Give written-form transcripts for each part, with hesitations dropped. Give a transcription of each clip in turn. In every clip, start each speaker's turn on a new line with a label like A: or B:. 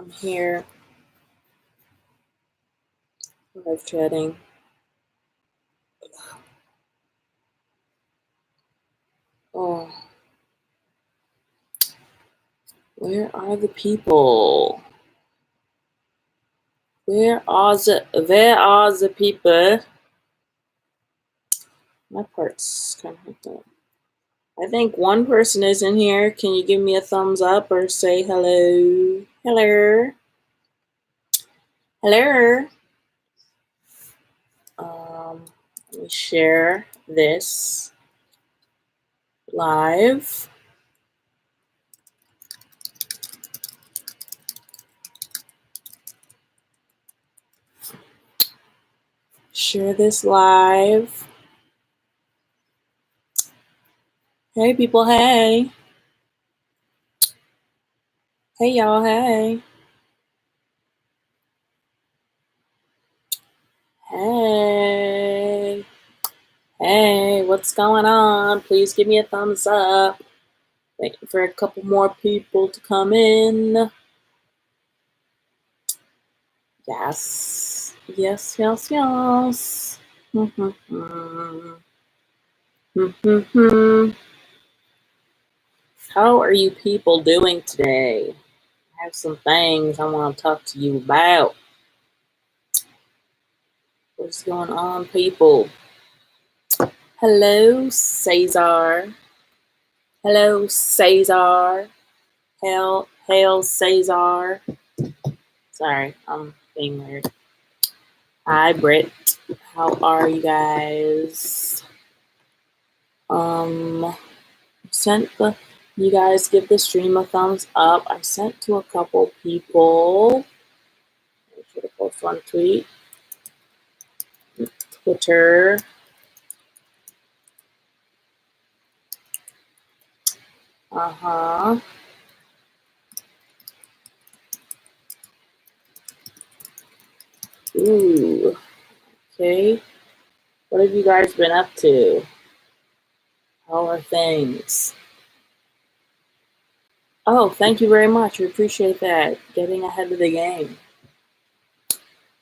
A: I'm here. Live chatting. Oh. Where are the people? Where are the people? My part's kind of hooked up. I think one person is in here. Can you give me a thumbs up or say hello? Hello. Hello. Let me share this live. Share this live. Hey people, hey. Hey y'all, hey. Hey. Hey, what's going on? Please give me a thumbs up. Waiting for a couple more people to come in. Yes. Yes, yes, yes. How are you people doing today? I have some things I want to talk to you about. What's going on, people? Hello, C0r0na. Hello, C0r0na. Hail C0r0na. Sorry, I'm being weird. Hi, Britt. How are you guys? You guys give the stream a thumbs up. I sent to a couple people. I should have posted one tweet. Twitter. Ooh. Okay. What have you guys been up to? How are things? Oh, thank you very much. We appreciate that. Getting ahead of the game.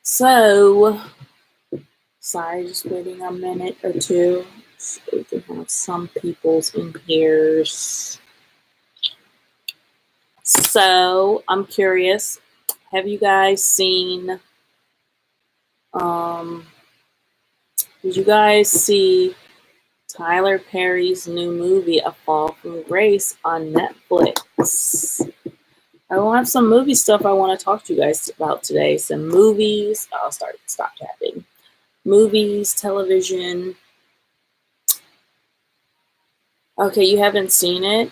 A: So, sorry, just waiting a minute or two so we can have some people's in here. So, I'm curious. Have you guys seen, did you guys see Tyler Perry's new movie, A Fall from Grace, on Netflix? I will have some movie stuff I want to talk to you guys about today. Some movies. I'll stop tapping. Movies, television. Okay, you haven't seen it.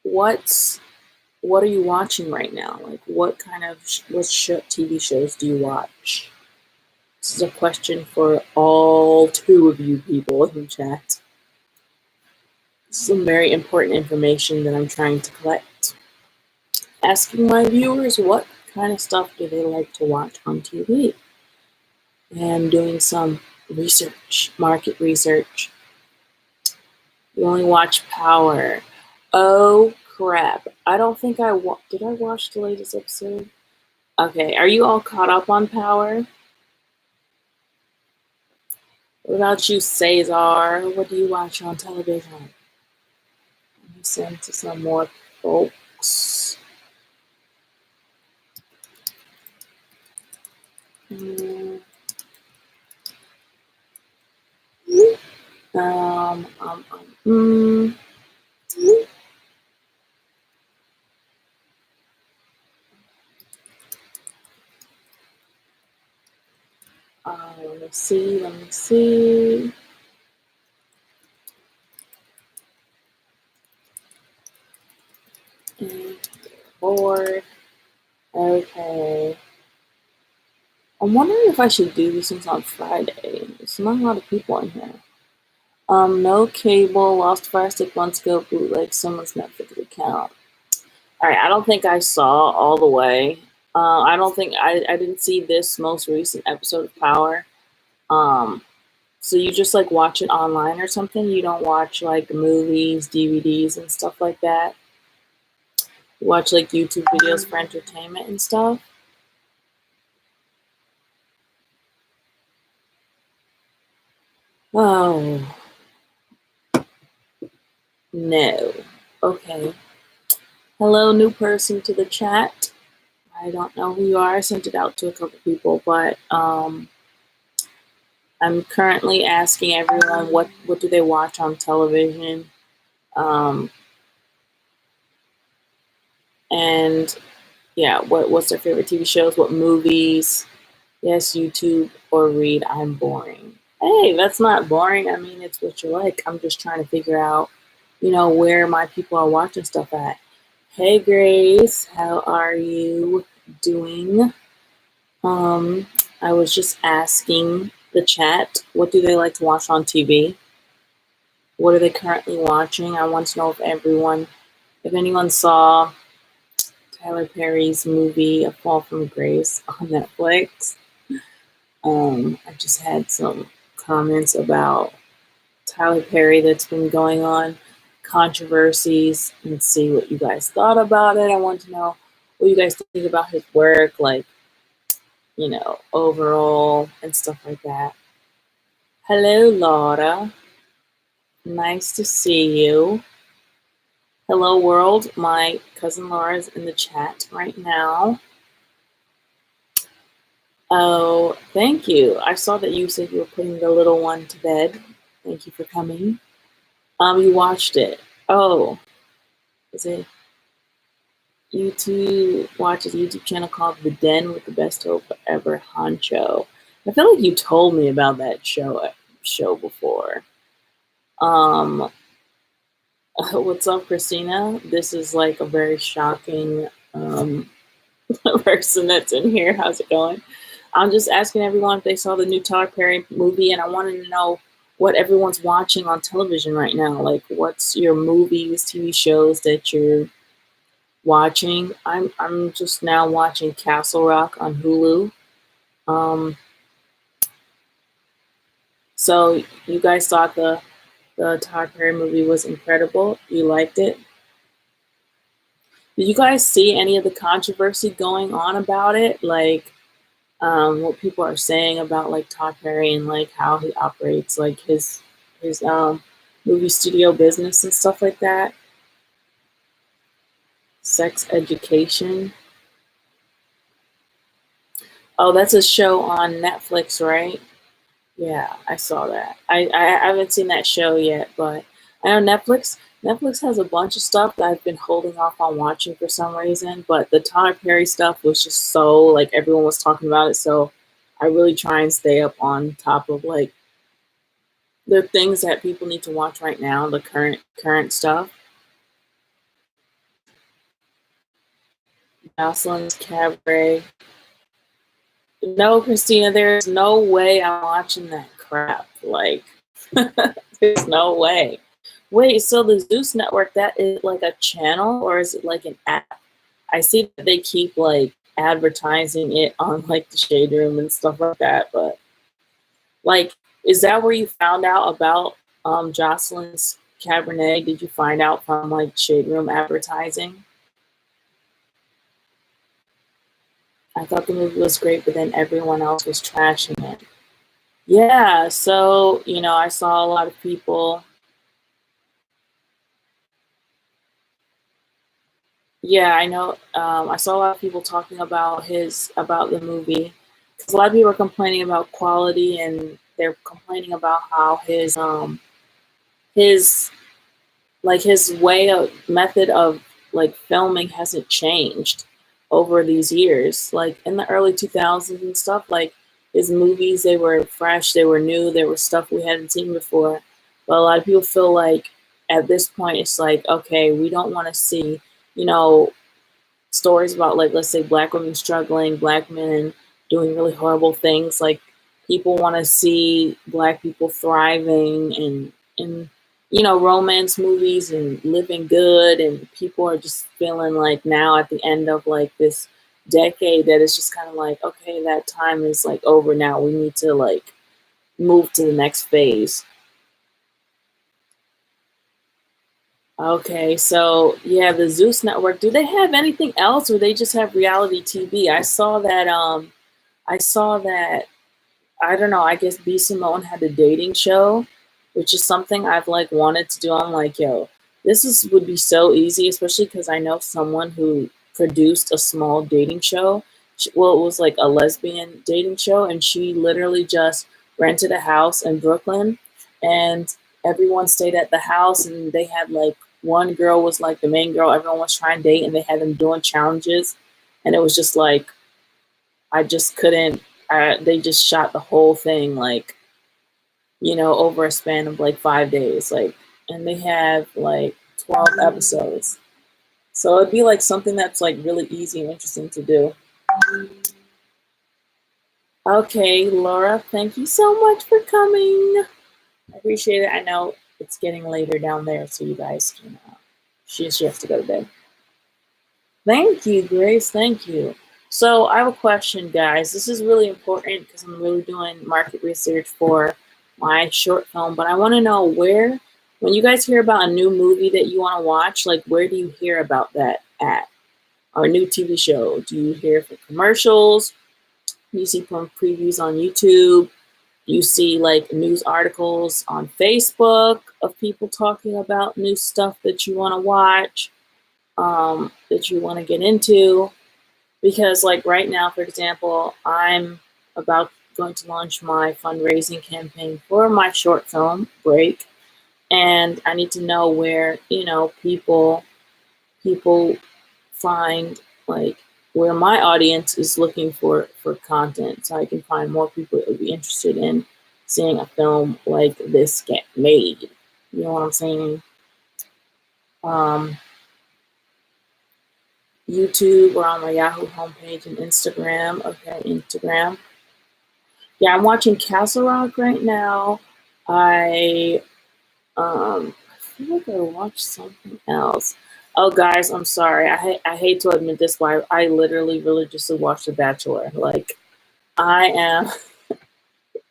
A: What are you watching right now? Like, what TV shows do you watch? This is a question for all two of you people in the chat. Some very important information that I'm trying to collect. Asking my viewers what kind of stuff do they like to watch on TV. And doing some research, market research. You only watch Power. Oh, crap. I don't think did I watch the latest episode? Okay, are you all caught up on Power? What about you, C0r0na? What do you watch on television? Let me send to some more folks. Let me see. Board. Okay. I'm wondering if I should do this since on Friday. There's not a lot of people in here. No cable, lost Fire Stick 1 scope, bootleg, someone's Netflix account. Alright, I don't think I saw all the way. I didn't see this most recent episode of Power. So you just like watch it online or something? You don't watch like movies, DVDs and stuff like that? Watch like YouTube videos for entertainment and stuff? Oh, no. Okay. Hello, new person to the chat. I don't know who you are. I sent it out to a couple people, but I'm currently asking everyone what do they watch on television, and yeah, what's their favorite TV shows, what movies. Yes, YouTube or read. I'm boring. Hey, that's not boring. I mean, it's what you like. I'm just trying to figure out, where my people are watching stuff at. Hey, Grace, how are you doing? I was just asking the chat, what do they like to watch on TV? What are they currently watching? I want to know if anyone saw Tyler Perry's movie, A Fall from Grace on Netflix. I just had some comments about Tyler Perry that's been going on, controversies, and see what you guys thought about it. I want to know what you guys think about his work, like, overall and stuff like that. Hello, Laura. Nice to see you. Hello, world. My cousin Laura's in the chat right now. Oh, thank you. I saw that you said you were putting the little one to bed. Thank you for coming. You watched it. Oh, is it YouTube? Watch his YouTube channel called The Den with the Best Hope Ever Honcho. I feel like you told me about that show before. What's up, Christina? This is like a very shocking person that's in here. How's it going? I'm just asking everyone if they saw the new Tyler Perry movie, and I wanted to know what everyone's watching on television right now. Like, what's your movies, TV shows that you're watching? I'm just now watching Castle Rock on Hulu. So you guys thought the Tyler Perry movie was incredible? You liked it? Did you guys see any of the controversy going on about it? Like, what people are saying about like Todd Perry and like how he operates like his movie studio business and stuff like that. Sex Education. Oh, that's a show on Netflix, right? Yeah, I saw that. I haven't seen that show yet, but I know Netflix has a bunch of stuff that I've been holding off on watching for some reason, but the Tyler Perry stuff was just so, like, everyone was talking about it, so I really try and stay up on top of, like, the things that people need to watch right now, the current stuff. Jocelyn's Cabaret. No, Christina, there's no way I'm watching that crap. Like, there's no way. Wait, so the Zeus Network, that is like a channel or is it like an app? I see that they keep like advertising it on like the Shade Room and stuff like that, but like, is that where you found out about Jocelyn's Cabernet? Did you find out from like Shade Room advertising? I thought the movie was great, but then everyone else was trashing it. Yeah, so, I saw a lot of people. Yeah, I know. I saw a lot of people talking about the movie. Because a lot of people are complaining about quality, and they're complaining about how his his method of like filming hasn't changed over these years. Like in the early 2000s and stuff, like his movies, they were fresh, they were new, there was stuff we hadn't seen before. But a lot of people feel like at this point it's like, okay, we don't want to see, you know, stories about, like, let's say black women struggling, black men doing really horrible things. Like, people want to see black people thriving and romance movies and living good, and people are just feeling like now at the end of like this decade that it's just kind of like, okay, that time is like over now. We need to like move to the next phase. Okay, so yeah, the Zeus Network. Do they have anything else, or they just have reality TV? I saw that I don't know, I guess B. Simone had a dating show, which is something I've like wanted to do. I'm like, yo, would be so easy, especially because I know someone who produced a small dating show. Well, it was like a lesbian dating show, and she literally just rented a house in Brooklyn, and everyone stayed at the house, and they had like one girl was like the main girl everyone was trying to date, and they had them doing challenges, and it was just like I just couldn't. They just shot the whole thing like over a span of like 5 days, like, and they have like 12 episodes. So it'd be like something that's like really easy and interesting to do. Okay, Laura, thank you so much for coming. I appreciate it. I know it's getting later down there, so you guys can. She has to go to bed. Thank you, Grace. Thank you. So I have a question, guys. This is really important because I'm really doing market research for my short film, but I want to know when you guys hear about a new movie that you want to watch, like where do you hear about that at? Or a new TV show? Do you hear from commercials? Do you see from previews on YouTube? Do you see like news articles on Facebook of people talking about new stuff that you want to watch, that you want to get into? Because like right now, for example, I'm about going to launch my fundraising campaign for my short film Break, and I need to know where people find like where my audience is looking for content, so I can find more people that would be interested in seeing a film like this get made. You know what I'm saying? YouTube or on my Yahoo homepage and Instagram. Okay, Instagram. Yeah, I'm watching Castle Rock right now. I feel like I watched something else. Oh, guys, I'm sorry. I hate to admit this, but I literally religiously watched The Bachelor. Like, I am.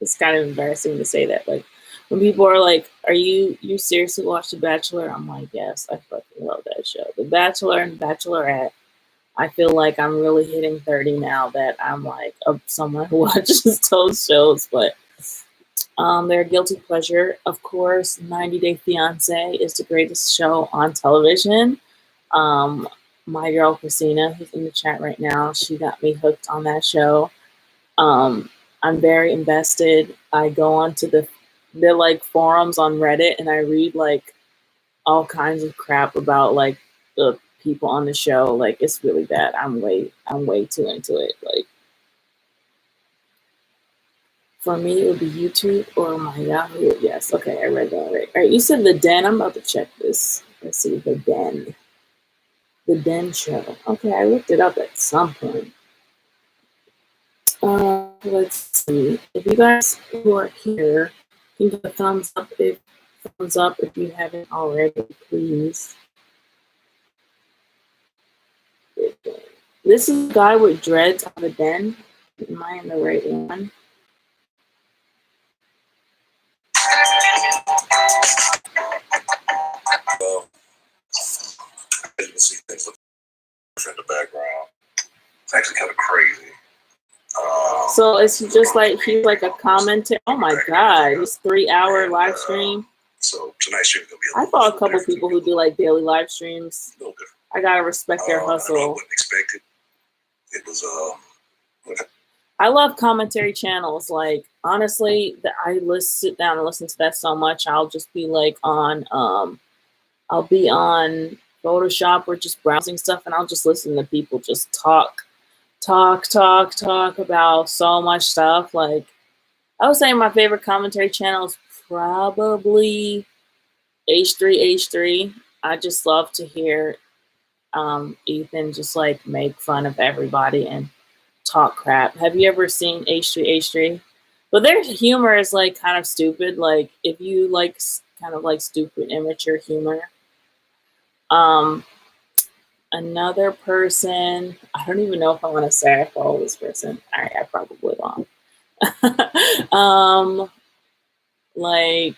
A: It's kind of embarrassing to say that. Like, when people are like, "Are you seriously watch The Bachelor?" I'm like, "Yes, I fucking love that show." The Bachelor and Bachelorette. I feel like I'm really hitting 30 now that I'm like someone who watches those shows, but their guilty pleasure, of course, 90 Day Fiance is the greatest show on television. Um, my girl Christina, who's in the chat right now, she got me hooked on that show. I'm very invested. I go onto the like forums on Reddit and I read like all kinds of crap about like the people on the show. Like it's really bad. I'm way too into it. Like for me, it would be YouTube or my Yahoo. Yes, okay, I read that already. All right, you said The Den. I'm about to check this. Let's see, The Den. The Den show. Okay, I looked it up at some point. Let's see. If you guys who are here, can give a thumbs up if you haven't already, please. This is a guy with dreads on The Den. Am I in the right one?
B: You can see things in the background. It's actually kind of crazy.
A: So is he just like he's like a commentator? Oh my god, his 3-hour live stream.
B: So tonight's stream is gonna be.
A: I follow a couple people who do like daily live streams. I gotta respect their hustle.
B: I wouldn't expect it. It was
A: I love commentary channels. Like honestly, I sit down and listen to that so much. I'll just be like on I'll be on Photoshop or just browsing stuff, and I'll just listen to people just talk about so much stuff. Like I would say my favorite commentary channel is probably H3H3. I just love to hear Ethan just like make fun of everybody and talk crap. Have you ever seen H3H3? But their humor is like kind of stupid. Like if you like kind of like stupid, immature humor. Another person, I don't even know if I want to say I follow this person. All right, I probably won't. Like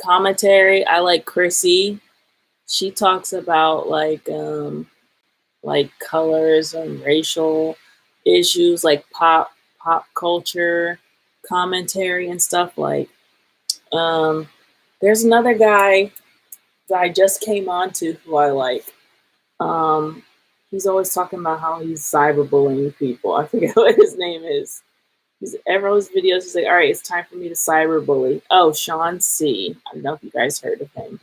A: commentary, I like Chrissie. She talks about like colors and racial issues, like pop culture commentary and stuff. Like there's another guy that I just came on to who I like. Um, he's always talking about how he's cyberbullying people. I forget what his name is. He's everyone's videos. He's like, all right, it's time for me to cyberbully. Oh, Sean C. I don't know if you guys heard of him.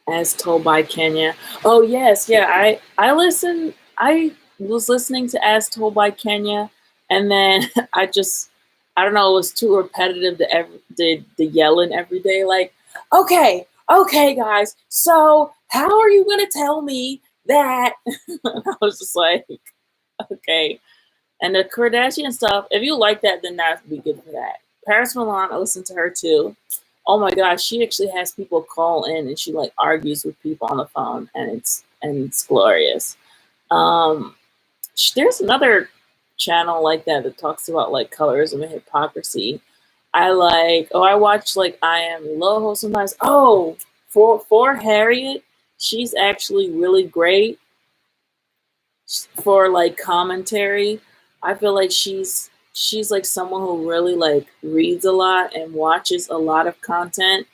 A: As told by Kenya. Oh yes, yeah. I listen. I was listening to As Told by Kenya, and then I don't know. It was too repetitive to the yelling every day. Like, okay, guys. So how are you gonna tell me that? I was just like, okay. And the Kardashian stuff. If you like that, then that'd be good for that. Paris Milan. I listen to her too. Oh my gosh, she actually has people call in and she like argues with people on the phone, and it's glorious. Um, there's another channel like that that talks about like colorism and hypocrisy. I watch like I Am Loho sometimes. Oh, ForHarriet, she's actually really great for like commentary. I feel like she's like someone who really like reads a lot and watches a lot of content,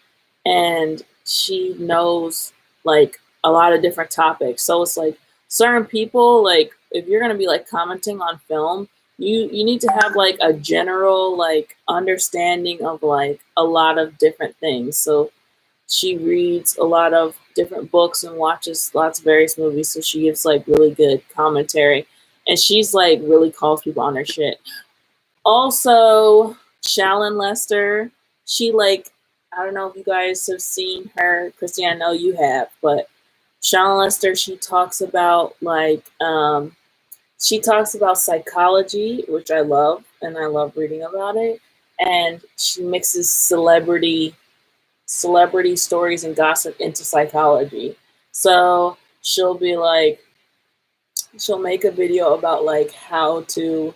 A: and she knows like a lot of different topics. So it's like certain people, like if you're gonna be like commenting on film, you need to have like a general like understanding of like a lot of different things. So she reads a lot of different books and watches lots of various movies, so she gives like really good commentary, and she's like really calls people on their shit. Also, Shallon Lester, she like, I don't know if you guys have seen her, Chrissie, I know you have, but Shallon Lester, she talks about psychology, which I love, and I love reading about it, and she mixes celebrity stories and gossip into psychology. So she'll make a video about like how to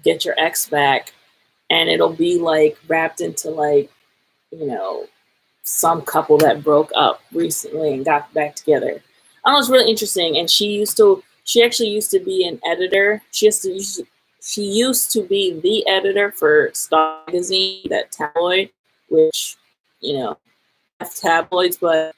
A: get your ex back, and it'll be like wrapped into like, you know, some couple that broke up recently and got back together. I know, it's really interesting. And she actually used to be an editor. She used to be the editor for Star Magazine, that tabloid, which, you know, tabloids, but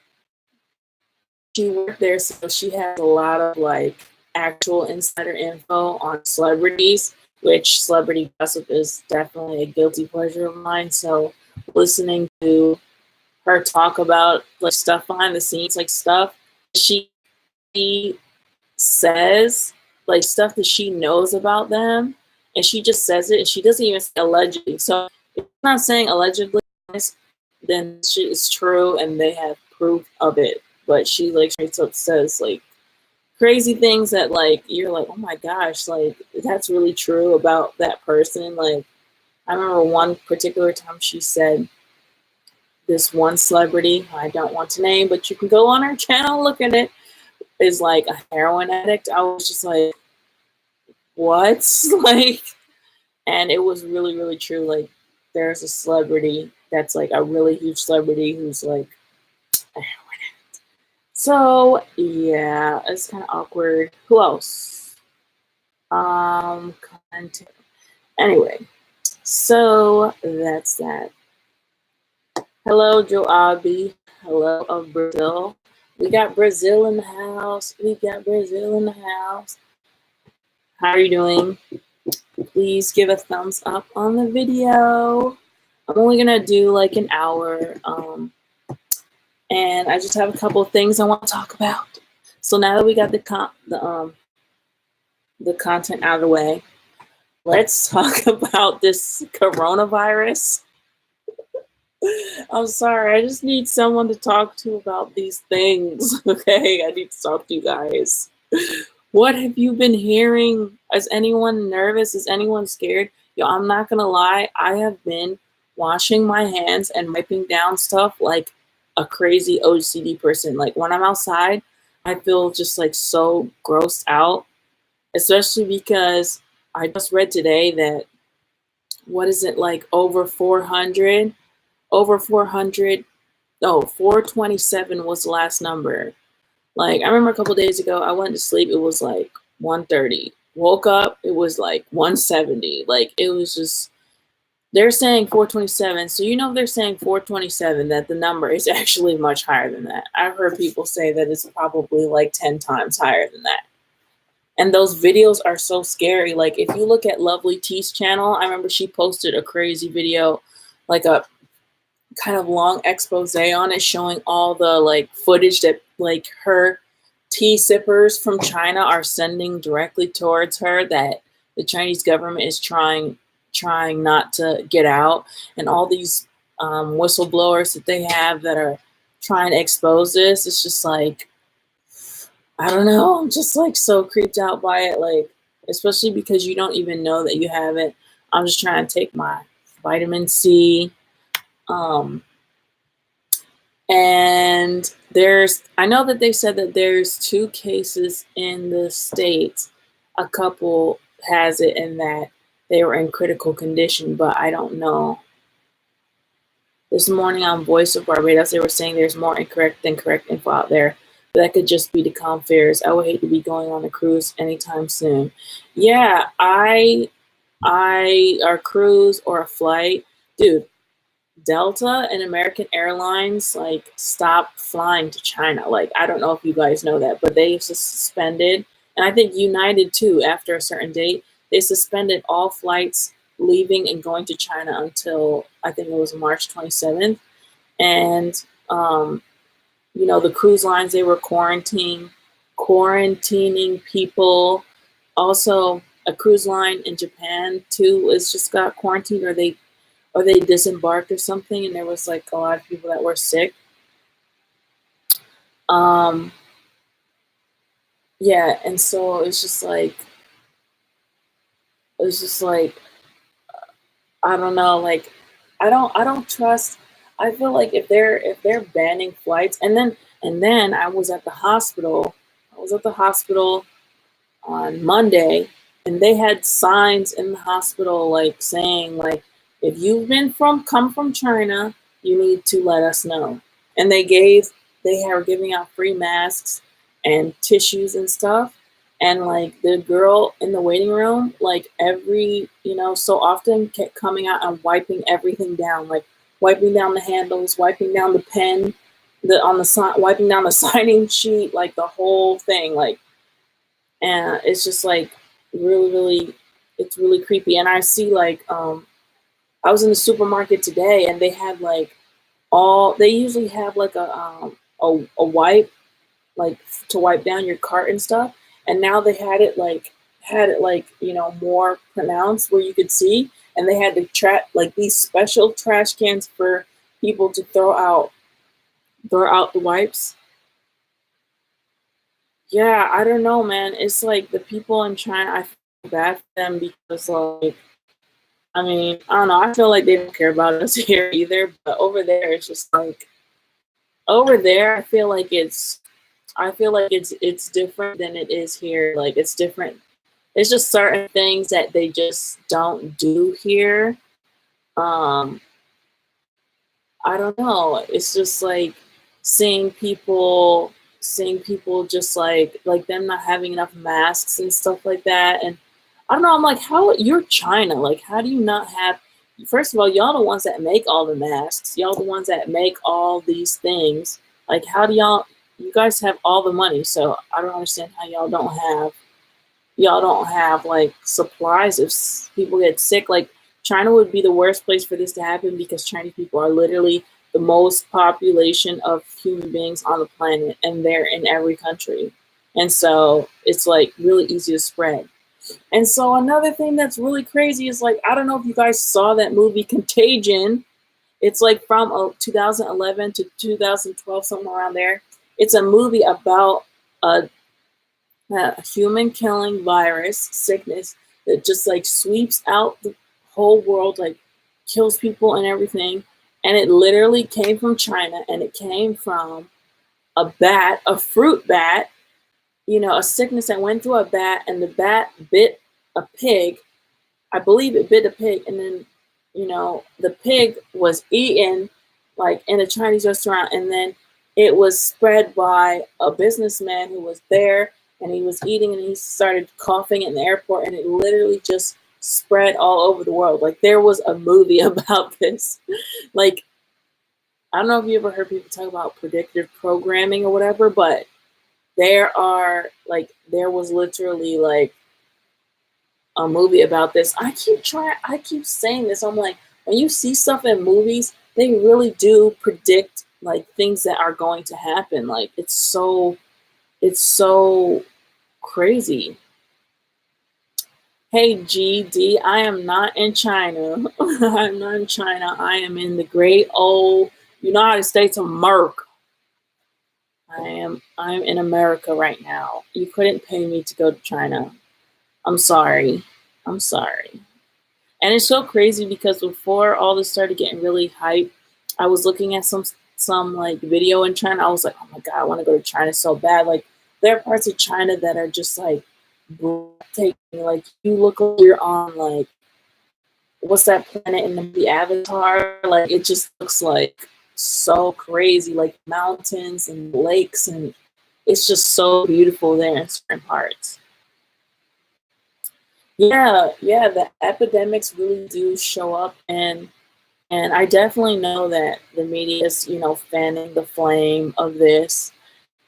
A: she worked there, so she has a lot of like actual insider info on celebrities, which celebrity gossip is definitely a guilty pleasure of mine. So listening to her talk about like stuff behind the scenes, like stuff she says, like stuff that she knows about them, and she just says it, and she doesn't even say allegedly. So if it's not saying allegedly, then it's true, and they have proof of it. But she like straight up says like crazy things that like you're like, oh my gosh, like that's really true about that person. Like I remember one particular time she said this one celebrity, I don't want to name, but you can go on her channel, look at it, is like a heroin addict. I was just like, what? Like, and it was really, really true. Like, there's a celebrity that's like a really huge celebrity who's like a heroin addict. So yeah, it's kind of awkward. Who else? Content. Anyway, so that's that. Hello, Joabi. Hello, of Brazil. We got Brazil in the house. How are you doing? Please give a thumbs up on the video. I'm only gonna do like an hour, and I just have a couple of things I want to talk about. So now that we got the content out of the way, let's talk about this coronavirus. I'm sorry, I just need someone to talk to about these things, okay? I need to talk to you guys. What have you been hearing? Is anyone nervous? Is anyone scared? Yo, I'm not gonna lie, I have been washing my hands and wiping down stuff like a crazy OCD person. Like when I'm outside, I feel just like so grossed out, especially because I just read today that what is it, like over 400? Over 400. Oh, 427 was the last number. Like, I remember a couple days ago, I went to sleep, it was like 130. Woke up, it was like 170. Like, it was just, they're saying 427. So, they're saying 427, that the number is actually much higher than that. I've heard people say that it's probably like 10 times higher than that. And those videos are so scary. Like, if you look at Lovelyty's channel, I remember she posted a crazy video, like a kind of long expose on it, showing all the like footage that like her tea sippers from China are sending directly towards her, that the Chinese government is trying not to get out, and all these whistleblowers that they have that are trying to expose this. It's just like, I don't know, I'm just like so creeped out by it, like, especially because you don't even know that you have it. I'm just trying to take my vitamin C. And I know that they said that there's 2 cases in the States. A couple has it, and that they were in critical condition, but I don't know. This morning on Voice of Barbados, they were saying there's more incorrect than correct info out there. But that could just be the calm fears. I would hate to be going on a cruise anytime soon. Yeah, or cruise or a flight. Dude, Delta and American Airlines like stopped flying to China. Like, I don't know if you guys know that, but they suspended, and I think United too, after a certain date, they suspended all flights leaving and going to China until I think it was March 27th. And the cruise lines, they were quarantining people. Also, a cruise line in Japan too was just got quarantined, or they disembarked or something, and there was like a lot of people that were sick. Yeah, and so it's just like I don't know, like I don't trust. I feel like if they're banning flights, and then I was at the hospital. On Monday, and they had signs in the hospital like saying like, if you've come from China, you need to let us know. And they were giving out free masks and tissues and stuff. And like the girl in the waiting room, like every so often kept coming out and wiping everything down, like wiping down the handles, wiping down the pen, wiping down the signing sheet, like the whole thing, like. And it's just like really, really, it's really creepy. And I see like, I was in the supermarket today, and they had like they usually have like a wipe, like to wipe down your cart and stuff. And now they had it like more pronounced where you could see, and they had to like these special trash cans for people to throw out the wipes. Yeah, I don't know, man. It's like the people in China, I feel bad for them because, like, I mean, I don't know. I feel like they don't care about us here either. But over there, it's just like, over there, I feel like it's different than it is here. Like, it's different. It's just certain things that they just don't do here. I don't know. It's just like seeing people just like them not having enough masks and stuff like that. And I don't know, I'm like, how you're China, like how do you not have, first of all, y'all the ones that make all the masks, y'all the ones that make all these things. Like how do you guys have all the money, so I don't understand how y'all don't have like supplies if people get sick. Like China would be the worst place for this to happen because Chinese people are literally the most population of human beings on the planet, and they're in every country. And so it's like really easy to spread. And so another thing that's really crazy is like, I don't know if you guys saw that movie Contagion. It's like from 2011 to 2012, somewhere around there. It's a movie about a human killing virus sickness that just like sweeps out the whole world, like kills people and everything. And it literally came from China, and it came from a fruit bat, a sickness that went through a bat, and the bat bit a pig. I believe it bit a pig, and then you know, the pig was eaten like in a Chinese restaurant, and then it was spread by a businessman who was there, and he was eating, and he started coughing in the airport, and it literally just spread all over the world. Like there was a movie about this. Like I don't know if you ever heard people talk about predictive programming or whatever, but there was literally like a movie about this. I keep saying this. I'm like, when you see stuff in movies, they really do predict like things that are going to happen. Like it's so crazy. Hey GD, I am not in China. I'm not in China. I am in the great old United States of America. I'm in America right now. You couldn't pay me to go to China. I'm sorry. I'm sorry. And it's so crazy because before all this started getting really hype, I was looking at some like video in China. I was like, oh my God, I want to go to China so bad. Like there are parts of China that are just like breathtaking. Like you look like you're on like what's that planet in the movie Avatar? Like it just looks like so crazy, like mountains and lakes, and it's just so beautiful there in certain parts. Yeah, the epidemics really do show up, and I definitely know that the media is, you know, fanning the flame of this.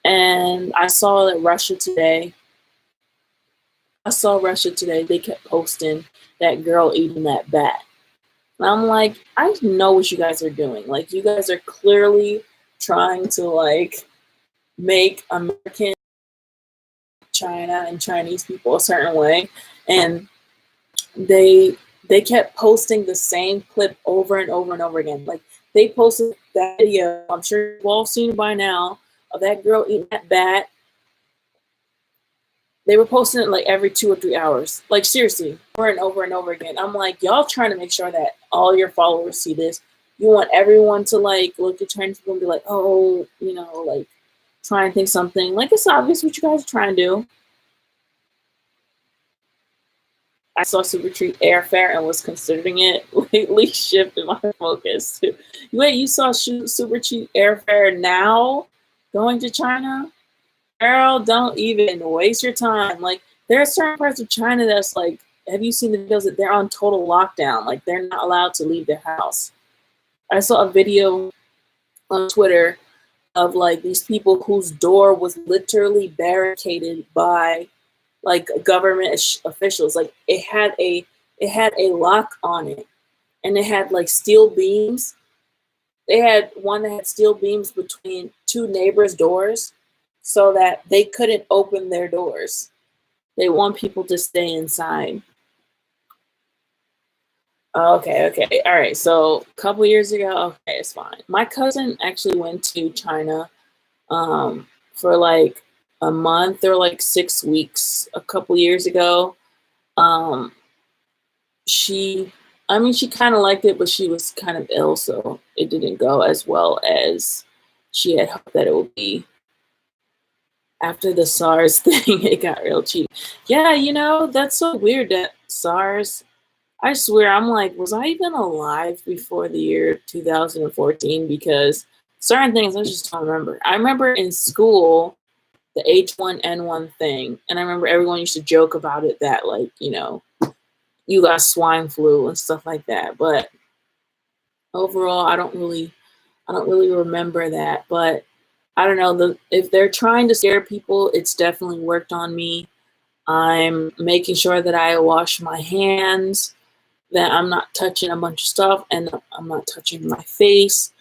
A: And I saw Russia today. They kept posting that girl eating that bat. And I'm like, I know what you guys are doing. Like, you guys are clearly trying to like make American China and Chinese people a certain way, and they they kept posting the same clip over and over and over again. Like they posted that video, I'm sure you've all seen it by now, of that girl eating that bat. They were posting it like every 2 or 3 hours. Like seriously, over and over and over again. I'm like, y'all trying to make sure that all your followers see this. You want everyone to like look at Chinese people and be like, oh, you know, like try and think something. Like it's obvious what you guys are trying to do. I saw Super Cheap Airfare and was considering it. Lately shifted my focus. Wait, you saw Super Cheap Airfare now? Going to China? Girl, don't even waste your time. Like, there are certain parts of China that's like, have you seen the videos that they're on total lockdown? Like, they're not allowed to leave their house. I saw a video on Twitter of like these people whose door was literally barricaded by like government officials. Like it had a lock on it, and it had like steel beams. They had one that had steel beams between two neighbors' doors so that they couldn't open their doors. They want people to stay inside. Okay. All right. So a couple years ago, okay, it's fine. My cousin actually went to China for like a month or like 6 weeks a couple years ago. Um, she, I mean, she kind of liked it, but she was kind of ill, so it didn't go as well as she had hoped that it would be. After the SARS thing, it got real cheap. Yeah, you know, that's so weird that SARS, I swear, I'm like, was I even alive before the year 2014? Because certain things I just don't remember. I remember in school, the H1N1 thing, and I remember everyone used to joke about it that, like, you know, you got swine flu and stuff like that. But overall, I don't really remember that. But I don't know, if they're trying to scare people, it's definitely worked on me. I'm making sure that I wash my hands, that I'm not touching a bunch of stuff, and I'm not touching my face.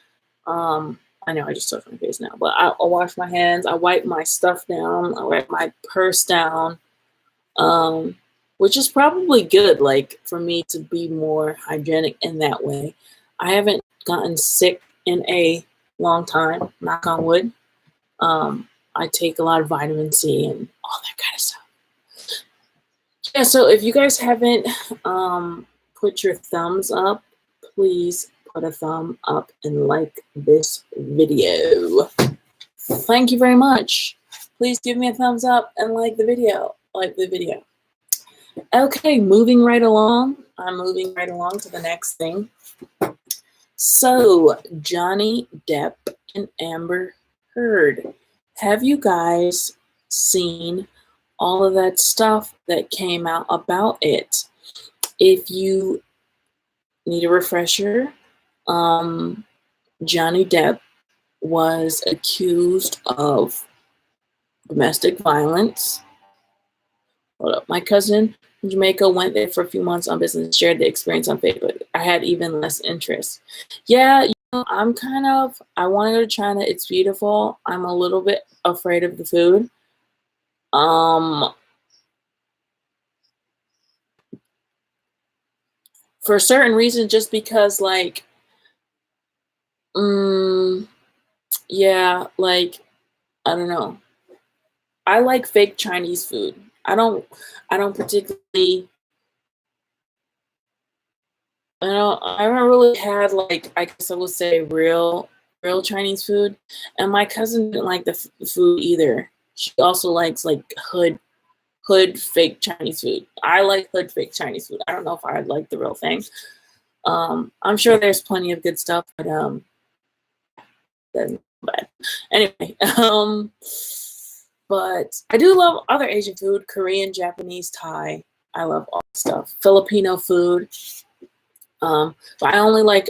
A: I know I just touched my face now, but I wash my hands, I wipe my stuff down, I wipe my purse down, which is probably good, like for me to be more hygienic in that way. I haven't gotten sick in a long time, knock on wood. I take a lot of vitamin C and all that kind of stuff. Yeah, so if you guys haven't put your thumbs up, please put a thumb up and like this video. Thank you very much. Please give me a thumbs up and like the video. Okay, moving right along. I'm moving right along to the next thing. So, Johnny Depp and Amber Heard. Have you guys seen all of that stuff that came out about it? If you need a refresher, Johnny Depp was accused of domestic violence. Hold up. My cousin in Jamaica went there for a few months on business and shared the experience on Facebook. I had even less interest. Yeah, I want to go to China. It's beautiful. I'm a little bit afraid of the food. For certain reasons, just because yeah, I don't know. I like fake Chinese food. I don't particularly, I haven't really had I guess I would say real Chinese food. And my cousin didn't like the food either. She also likes hood fake Chinese food. I like hood fake Chinese food. I don't know if I'd like the real thing. I'm sure there's plenty of good stuff, but that's bad. Anyway, but I do love other Asian food: Korean, Japanese, Thai. I love all stuff. Filipino food. But I only like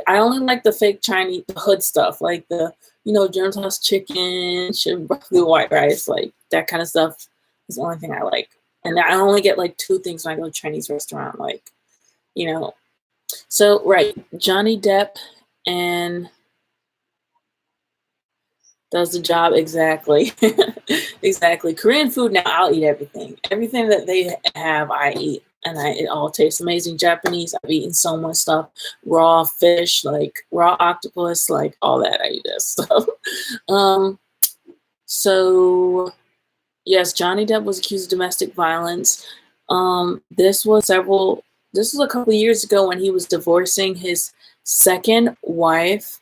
A: the fake Chinese, the hood stuff, like the germ tossed chicken, broccoli, white rice, like that kind of stuff is the only thing I like. And I only get 2 things when I go to a Chinese restaurant, So right, Johnny Depp and does the job exactly. Exactly. Korean food, now I'll eat everything. Everything that they have, I eat. And it all tastes amazing. Japanese, I've eaten so much stuff. Raw fish, raw octopus, all that. I eat that stuff. So yes, Johnny Depp was accused of domestic violence. This was a couple of years ago when he was divorcing his second wife.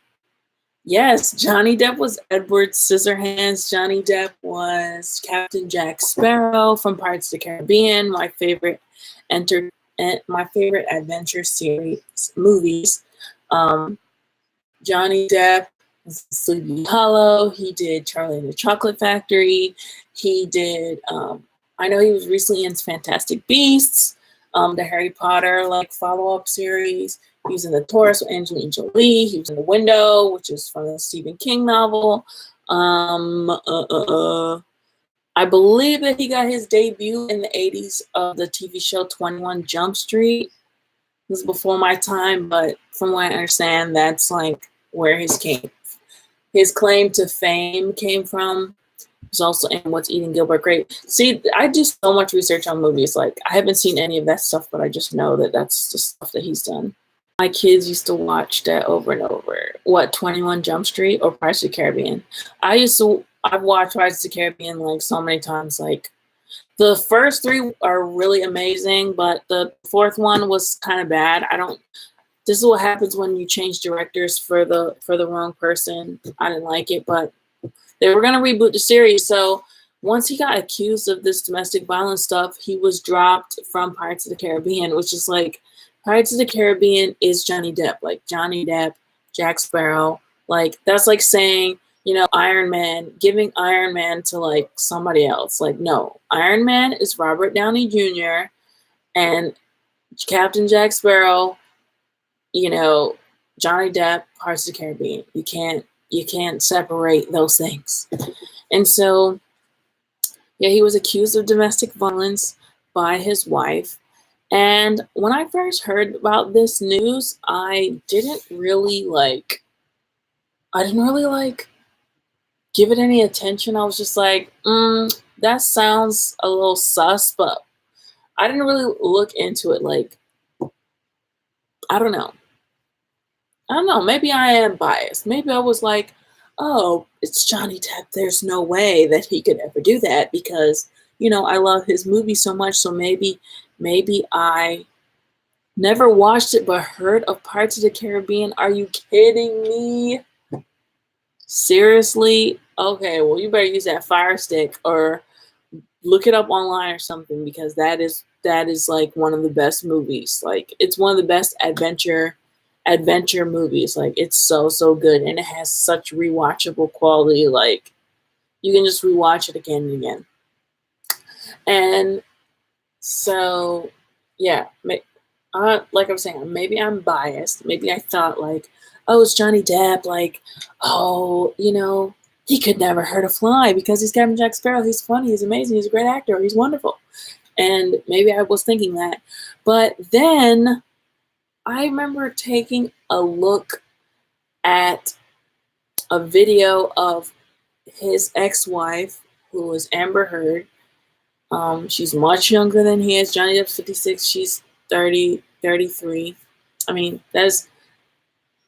A: Yes, Johnny Depp was Edward Scissorhands. Johnny Depp was Captain Jack Sparrow from Pirates of the Caribbean, my favorite adventure series movies. Johnny Depp was Sleepy Hollow. He did Charlie and the Chocolate Factory. He did. I know he was recently in Fantastic Beasts, the Harry Potter follow-up series. He was in The Taurus with Angelina Jolie. He was in The Window, which is from the Stephen King novel. I believe that he got his debut in the 80s of the TV show 21 Jump Street. It was before my time, but from what I understand, that's where his claim to fame came from. He's also in What's Eating Gilbert Grape. See, I do so much research on movies. I haven't seen any of that stuff, but I just know that that's the stuff that he's done. My kids used to watch that over and over. What, 21 Jump Street or Pirates of the Caribbean? I've watched Pirates of the Caribbean so many times. The first 3 are really amazing, but the 4th one was kind of bad. This is what happens when you change directors for the wrong person. I didn't like it, but they were going to reboot the series. So once he got accused of this domestic violence stuff, he was dropped from Pirates of the Caribbean, which is Pirates of the Caribbean is Johnny Depp. Johnny Depp, Jack Sparrow. That's saying, Iron Man, giving Iron Man to somebody else. No, Iron Man is Robert Downey Jr. and Captain Jack Sparrow, Johnny Depp, Pirates of the Caribbean. You can't separate those things. And so, yeah, he was accused of domestic violence by his wife. And when I first heard about this news, I didn't really give it any attention. I was just that sounds a little sus, but I didn't really look into it. I don't know. Maybe I am biased. Maybe I was oh, it's Johnny Depp. There's no way that he could ever do that because, I love his movie so much. So maybe I never watched it but heard of Pirates of the Caribbean. Are you kidding me? Seriously? Okay, well, you better use that Fire Stick or look it up online or something, because that is like one of the best movies. Like, it's one of the best adventure movies. Like, it's so good, and it has such rewatchable quality. Like, you can just rewatch it again and again. And so, yeah, like I was saying, maybe I'm biased. Maybe I thought, like, oh, it's Johnny Depp. Like, oh, he could never hurt a fly because he's Captain Jack Sparrow. He's funny. He's amazing. He's a great actor. He's wonderful. And maybe I was thinking that. But then I remember taking a look at a video of his ex-wife, who was Amber Heard. She's much younger than he is. Johnny Depp's 56. She's 30, 33. I mean,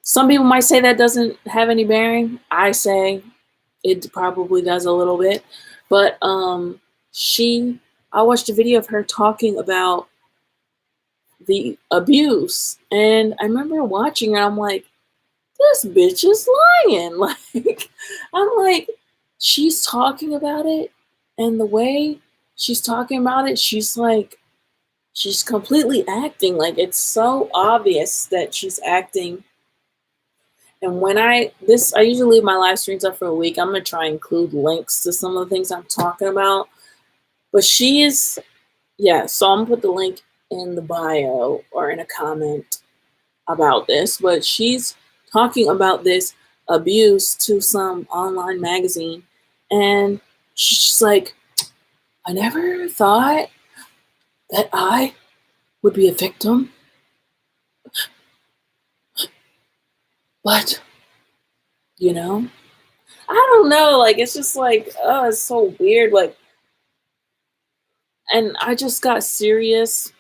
A: some people might say that doesn't have any bearing. I say it probably does a little bit. But I watched a video of her talking about the abuse, and I remember watching it. I'm like, this bitch is lying. Like, I'm like, she's talking about it, and the way she's talking about it, she's completely acting. Like, it's so obvious that she's acting. And when I usually leave my live streams up for a week. I'm gonna try and include links to some of the things I'm talking about. But she is, yeah. So I'm gonna put the link in the bio or in a comment about this. But she's talking about this abuse to some online magazine, and she's like, I never thought that I would be a victim, but I don't know. Like, it's just like, oh, it's so weird. Like, and I just got serious.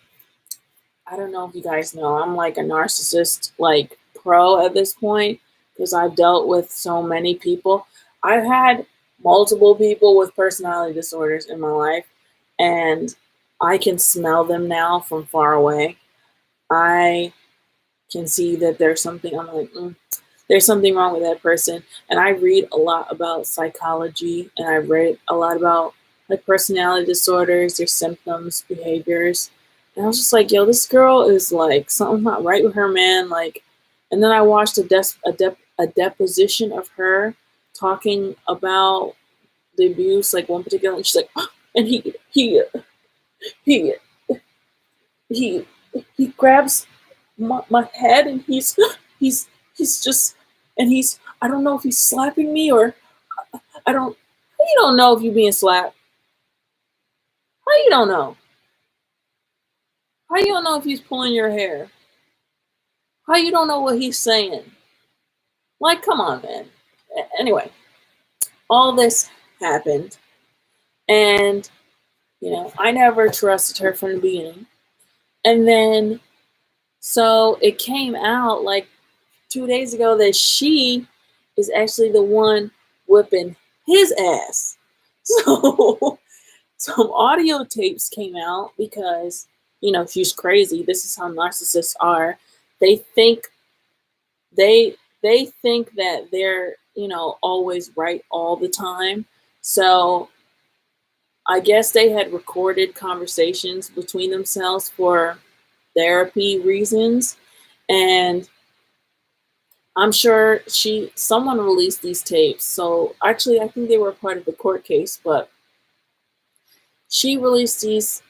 A: I don't know if you guys know, I'm like a narcissist, like, pro at this point, because I've dealt with so many people. I've had multiple people with personality disorders in my life, and I can smell them now from far away. I can see that there's something. I'm like, there's something wrong with that person. And I read a lot about psychology, and I read a lot about, like, personality disorders, their symptoms, behaviors. And I was just like, yo, this girl is like, something's not right with her, man. Like, and then I watched a deposition of her talking about the abuse, like one particular, and she's like, oh, and he he grabs my head, and he's just, and I don't know if he's slapping me, or I don't. How you don't know if you're being slapped? How you don't know? How you don't know if he's pulling your hair? How you don't know what he's saying? Like, come on, man. Anyway, all this happened, and I never trusted her from the beginning. And then, so it came out like 2 days ago that she is actually the one whipping his ass. So some audio tapes came out because, she's crazy. This is how narcissists are. They think that they're, always right all the time. So I guess they had recorded conversations between themselves for therapy reasons. And I'm sure someone released these tapes. So actually, I think they were part of the court case, but she released these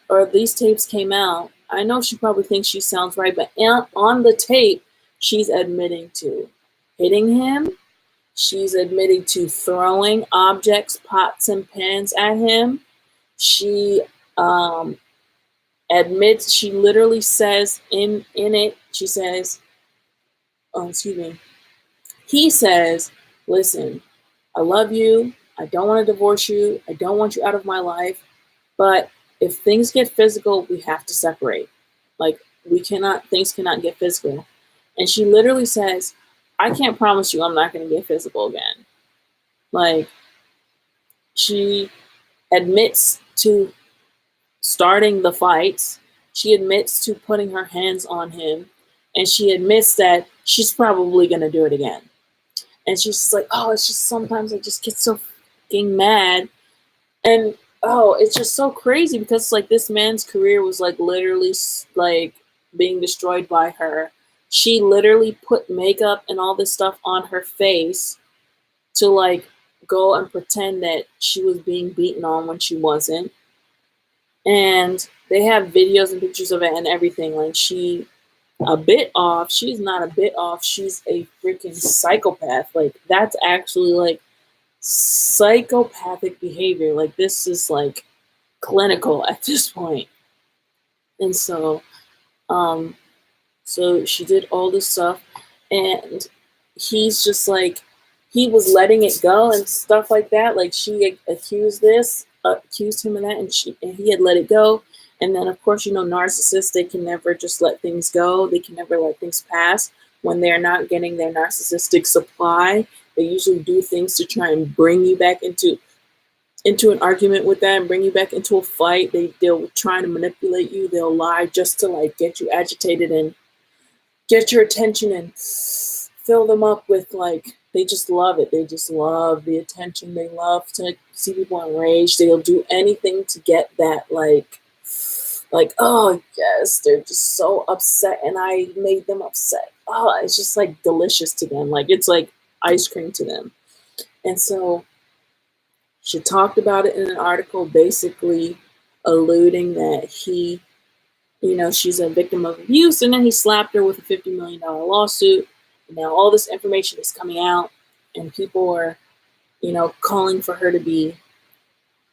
A: tapes came out. I know she probably thinks she sounds right, but on the tape, she's admitting to hitting him. She's admitting to throwing objects, pots and pans at him. She admits, she literally says in it, she says, oh, excuse me. He says, listen, I love you. I don't want to divorce you. I don't want you out of my life. But if things get physical, we have to separate. Like, things cannot get physical. And she literally says, I can't promise you I'm not going to get physical again. Like, she admits to starting the fights. She admits to putting her hands on him. And she admits that she's probably going to do it again. And she's just like, oh, it's just sometimes I just get so fucking mad. And oh, it's just so crazy because like this man's career was like literally like being destroyed by her. She literally put makeup and all this stuff on her face to like go and pretend that she was being beaten on when she wasn't. And they have videos and pictures of it and everything. Like she a bit off. She's not a bit off. She's a freaking psychopath. Like that's actually like psychopathic behavior. Like this is like clinical at this point. And um, so she did all this stuff, and he's just like, he was letting it go and stuff like that. Like she accused him of that, and he had let it go. And then, of course, narcissists, they can never just let things go. They can never let things pass. When they're not getting their narcissistic supply, they usually do things to try and bring you back into an argument with that and bring you back into a fight. They'll try to manipulate you. They'll lie just to like get you agitated and get your attention and fill them up with like, they just love it. They just love the attention. They love to see people enraged. They'll do anything to get that like, oh yes, they're just so upset and I made them upset. Oh, it's just like delicious to them. Like it's like ice cream to them. And so she talked about it in an article, basically alluding that she's a victim of abuse, and then he slapped her with a $50 million lawsuit. And now all this information is coming out, and people are, calling for her to be.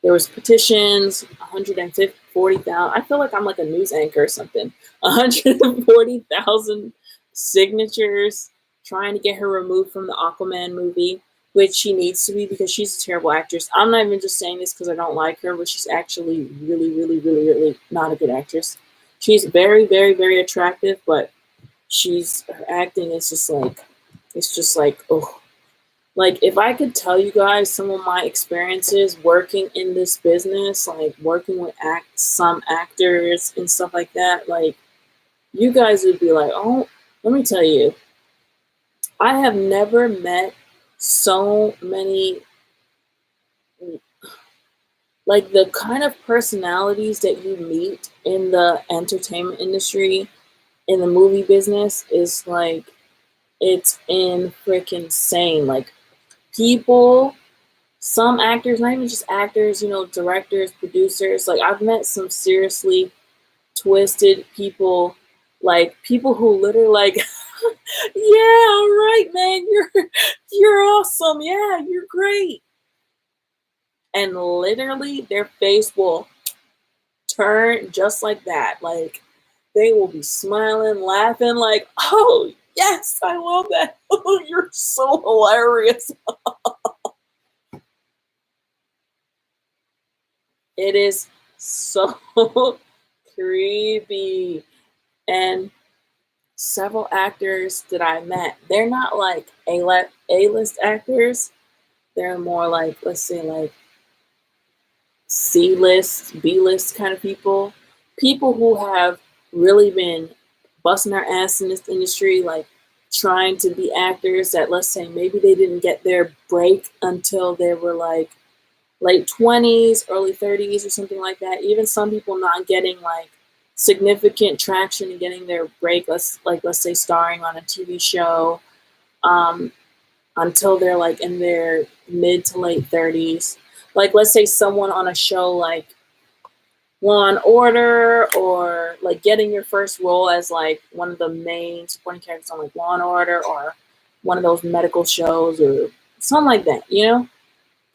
A: There was petitions, 140,000. I feel like I'm like a news anchor or something. 140,000 signatures trying to get her removed from the Aquaman movie, which she needs to be because she's a terrible actress. I'm not even just saying this because I don't like her, but she's actually really, really, really, really not a good actress. She's very, very, very attractive, but her acting is just like, it's just like, oh. Like, if I could tell you guys some of my experiences working in this business, like working with some actors and stuff like that, like, you guys would be like, oh, let me tell you, I have never met so many, like, the kind of personalities that you meet in the entertainment industry, in the movie business, is like, it's freaking insane. Like, people, some actors, not even just actors, directors, producers, like I've met some seriously twisted people, like people who literally like, yeah, all right, man, you're awesome. Yeah, you're great. And literally their face will turn just like that. Like they will be smiling, laughing, like, oh yes, I love that. Oh, you're so hilarious. It is so creepy. And several actors that I met, they're not like A-list actors. They're more like, let's say, like C-list, B-list kind of people. People who have really been busting their ass in this industry, like trying to be actors that, let's say, maybe they didn't get their break until they were like late 20s, early 30s or something like that. Even some people not getting like significant traction and getting their break, let's say starring on a TV show, until they're like in their mid to late 30s. Like let's say someone on a show like Law and Order, or like getting your first role as like one of the main supporting characters on like Law and Order, or one of those medical shows or something like that,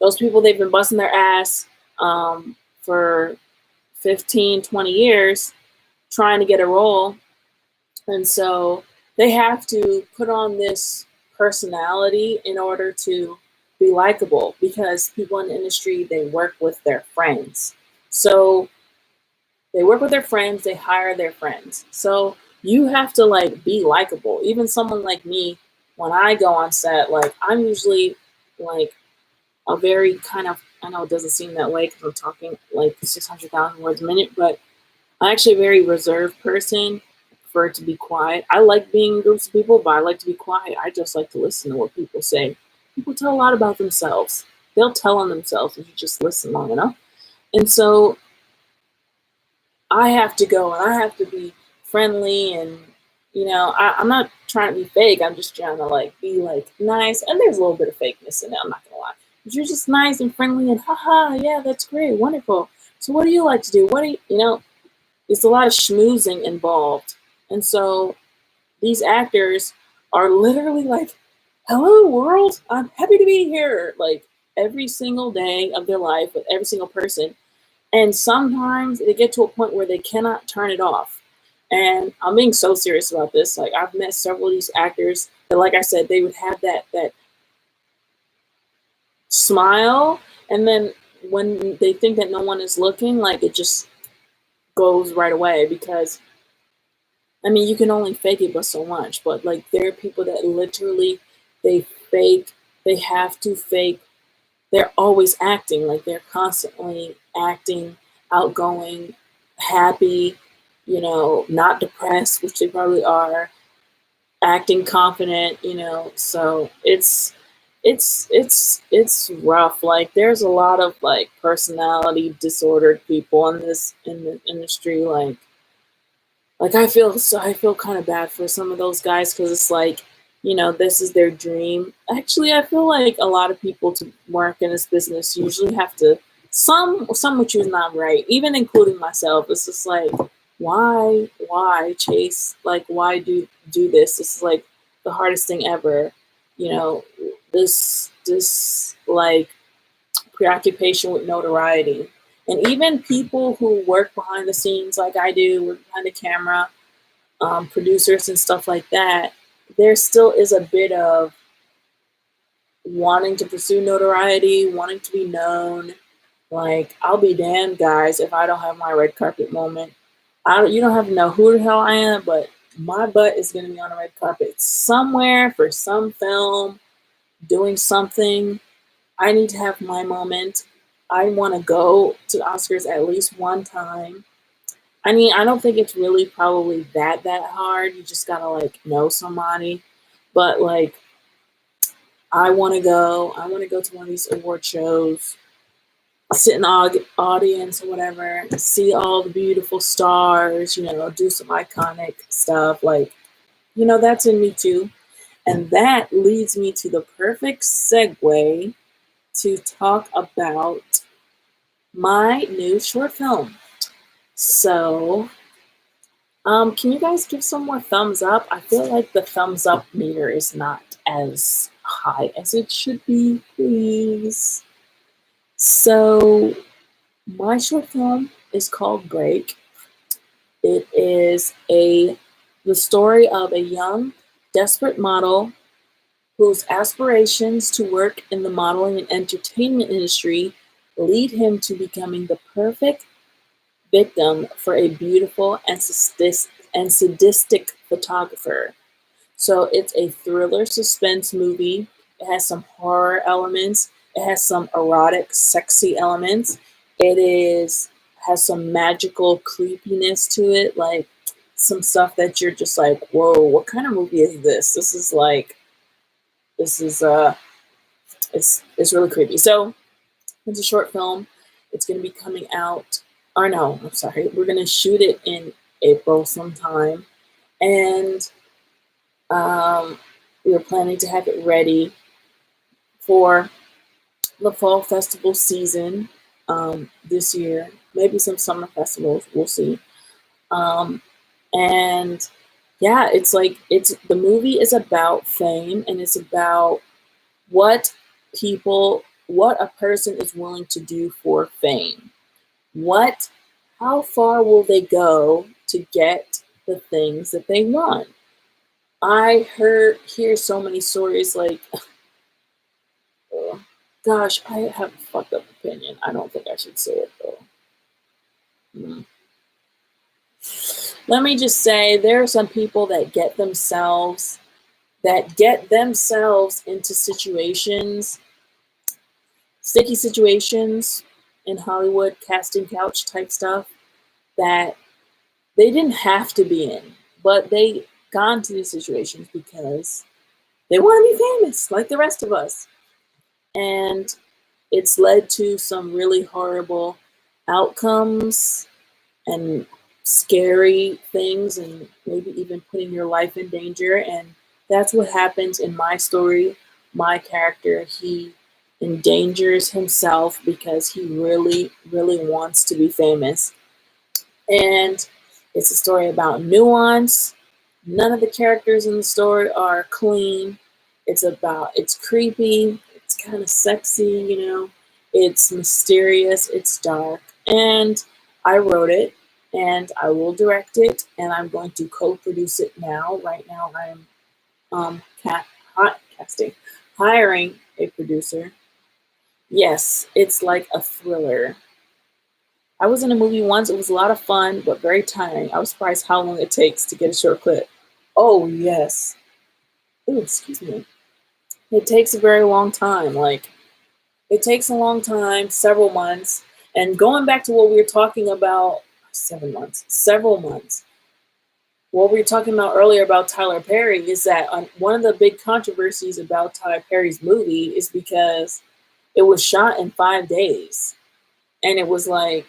A: Those people, they've been busting their ass for 15, 20 years trying to get a role. And so they have to put on this personality in order to be likable, because people in the industry, they work with their friends. So they work with their friends, they hire their friends. So you have to like be likable. Even someone like me, when I go on set, like I'm usually like a very kind of, I know it doesn't seem that way because I'm talking like 600,000 words a minute, but I'm actually a very reserved person. I prefer to be quiet. I like being in groups of people, but I like to be quiet. I just like to listen to what people say. People tell a lot about themselves. They'll tell on themselves if you just listen long enough. And so I have to go and I have to be friendly and, I'm not trying to be fake. I'm just trying to like be like nice. And there's a little bit of fakeness in it, I'm not gonna lie. But you're just nice and friendly and haha, yeah, that's great, wonderful. So what do you like to do? What do you, it's a lot of schmoozing involved. And so these actors are literally like, hello world, I'm happy to be here. Like every single day of their life with every single person. And sometimes they get to a point where they cannot turn it off. And I'm being so serious about this. Like I've met several of these actors that, like I said, they would have that smile, and then when they think that no one is looking, like it just goes right away. Because I mean, you can only fake it but so much. But like there are people that literally they fake, they have to fake. They're always acting, like they're constantly acting, outgoing, happy, not depressed, which they probably are, acting confident, so it's rough. Like there's a lot of like personality disordered people in the industry. Like I feel kind of bad for some of those guys, because it's like, this is their dream. Actually, I feel like a lot of people to work in this business usually have to, some which is not right, even including myself. It's just like, why chase, like why do this? This is like the hardest thing ever. This like preoccupation with notoriety. And even people who work behind the scenes, like I do, work behind the camera, producers and stuff like that, there still is a bit of wanting to pursue notoriety, wanting to be known. Like, I'll be damned, guys, if I don't have my red carpet moment. You don't have to know who the hell I am, but my butt is going to be on a red carpet somewhere for some film, doing something. I need to have my moment. I want to go to the Oscars at least one time. I mean, I don't think it's really probably that hard. You just gotta like know somebody. But like, I want to go. I want to go to one of these award shows, sit in the audience or whatever, see all the beautiful stars. Do some iconic stuff. Like, that's in me too. And that leads me to the perfect segue to talk about my new short film. So, can you guys give some more thumbs up? I feel like the thumbs up meter is not as high as it should be, please. So, my short film is called Break. It is the story of a young, desperate model whose aspirations to work in the modeling and entertainment industry lead him to becoming the perfect victim for a beautiful and sadistic photographer. So it's a thriller suspense movie. It has some horror elements. It has some erotic, sexy elements. Has some magical creepiness to it, like some stuff that you're just like, whoa, what kind of movie is this? It's really creepy. So it's a short film. It's going to be coming out, or no, I'm sorry. We're going to shoot it in April sometime. And we're planning to have it ready for the fall festival season this year. Maybe some summer festivals. We'll see. And yeah, the movie is about fame, and it's about what a person is willing to do for fame. How far will they go to get the things that they want? I hear so many stories like, gosh, I have a fucked up opinion. I don't think I should say it though. Let me just say, there are some people that get themselves into sticky situations in Hollywood, casting couch type stuff, that they didn't have to be in, but they got into these situations because they want to be famous like the rest of us. And it's led to some really horrible outcomes and scary things, and maybe even putting your life in danger. And that's what happens in my story. My character, he endangers himself because he really, really wants to be famous. And it's a story about nuance. None of the characters in the story are clean. It's creepy, it's kind of sexy, it's mysterious, it's dark. And I wrote it, and I will direct it, and I'm going to co-produce it now. Right now, I'm casting, hiring a producer. Yes, it's like a thriller. I was in a movie once. It was a lot of fun, but very tiring. I was surprised how long it takes to get a short clip. Oh, yes. Ooh, excuse me. It takes a very long time. It takes a long time, several months. And going back to what we were talking about, 7 months, several months. What we were talking about earlier about Tyler Perry is that one of the big controversies about Tyler Perry's movie is because it was shot in 5 days. And it was like,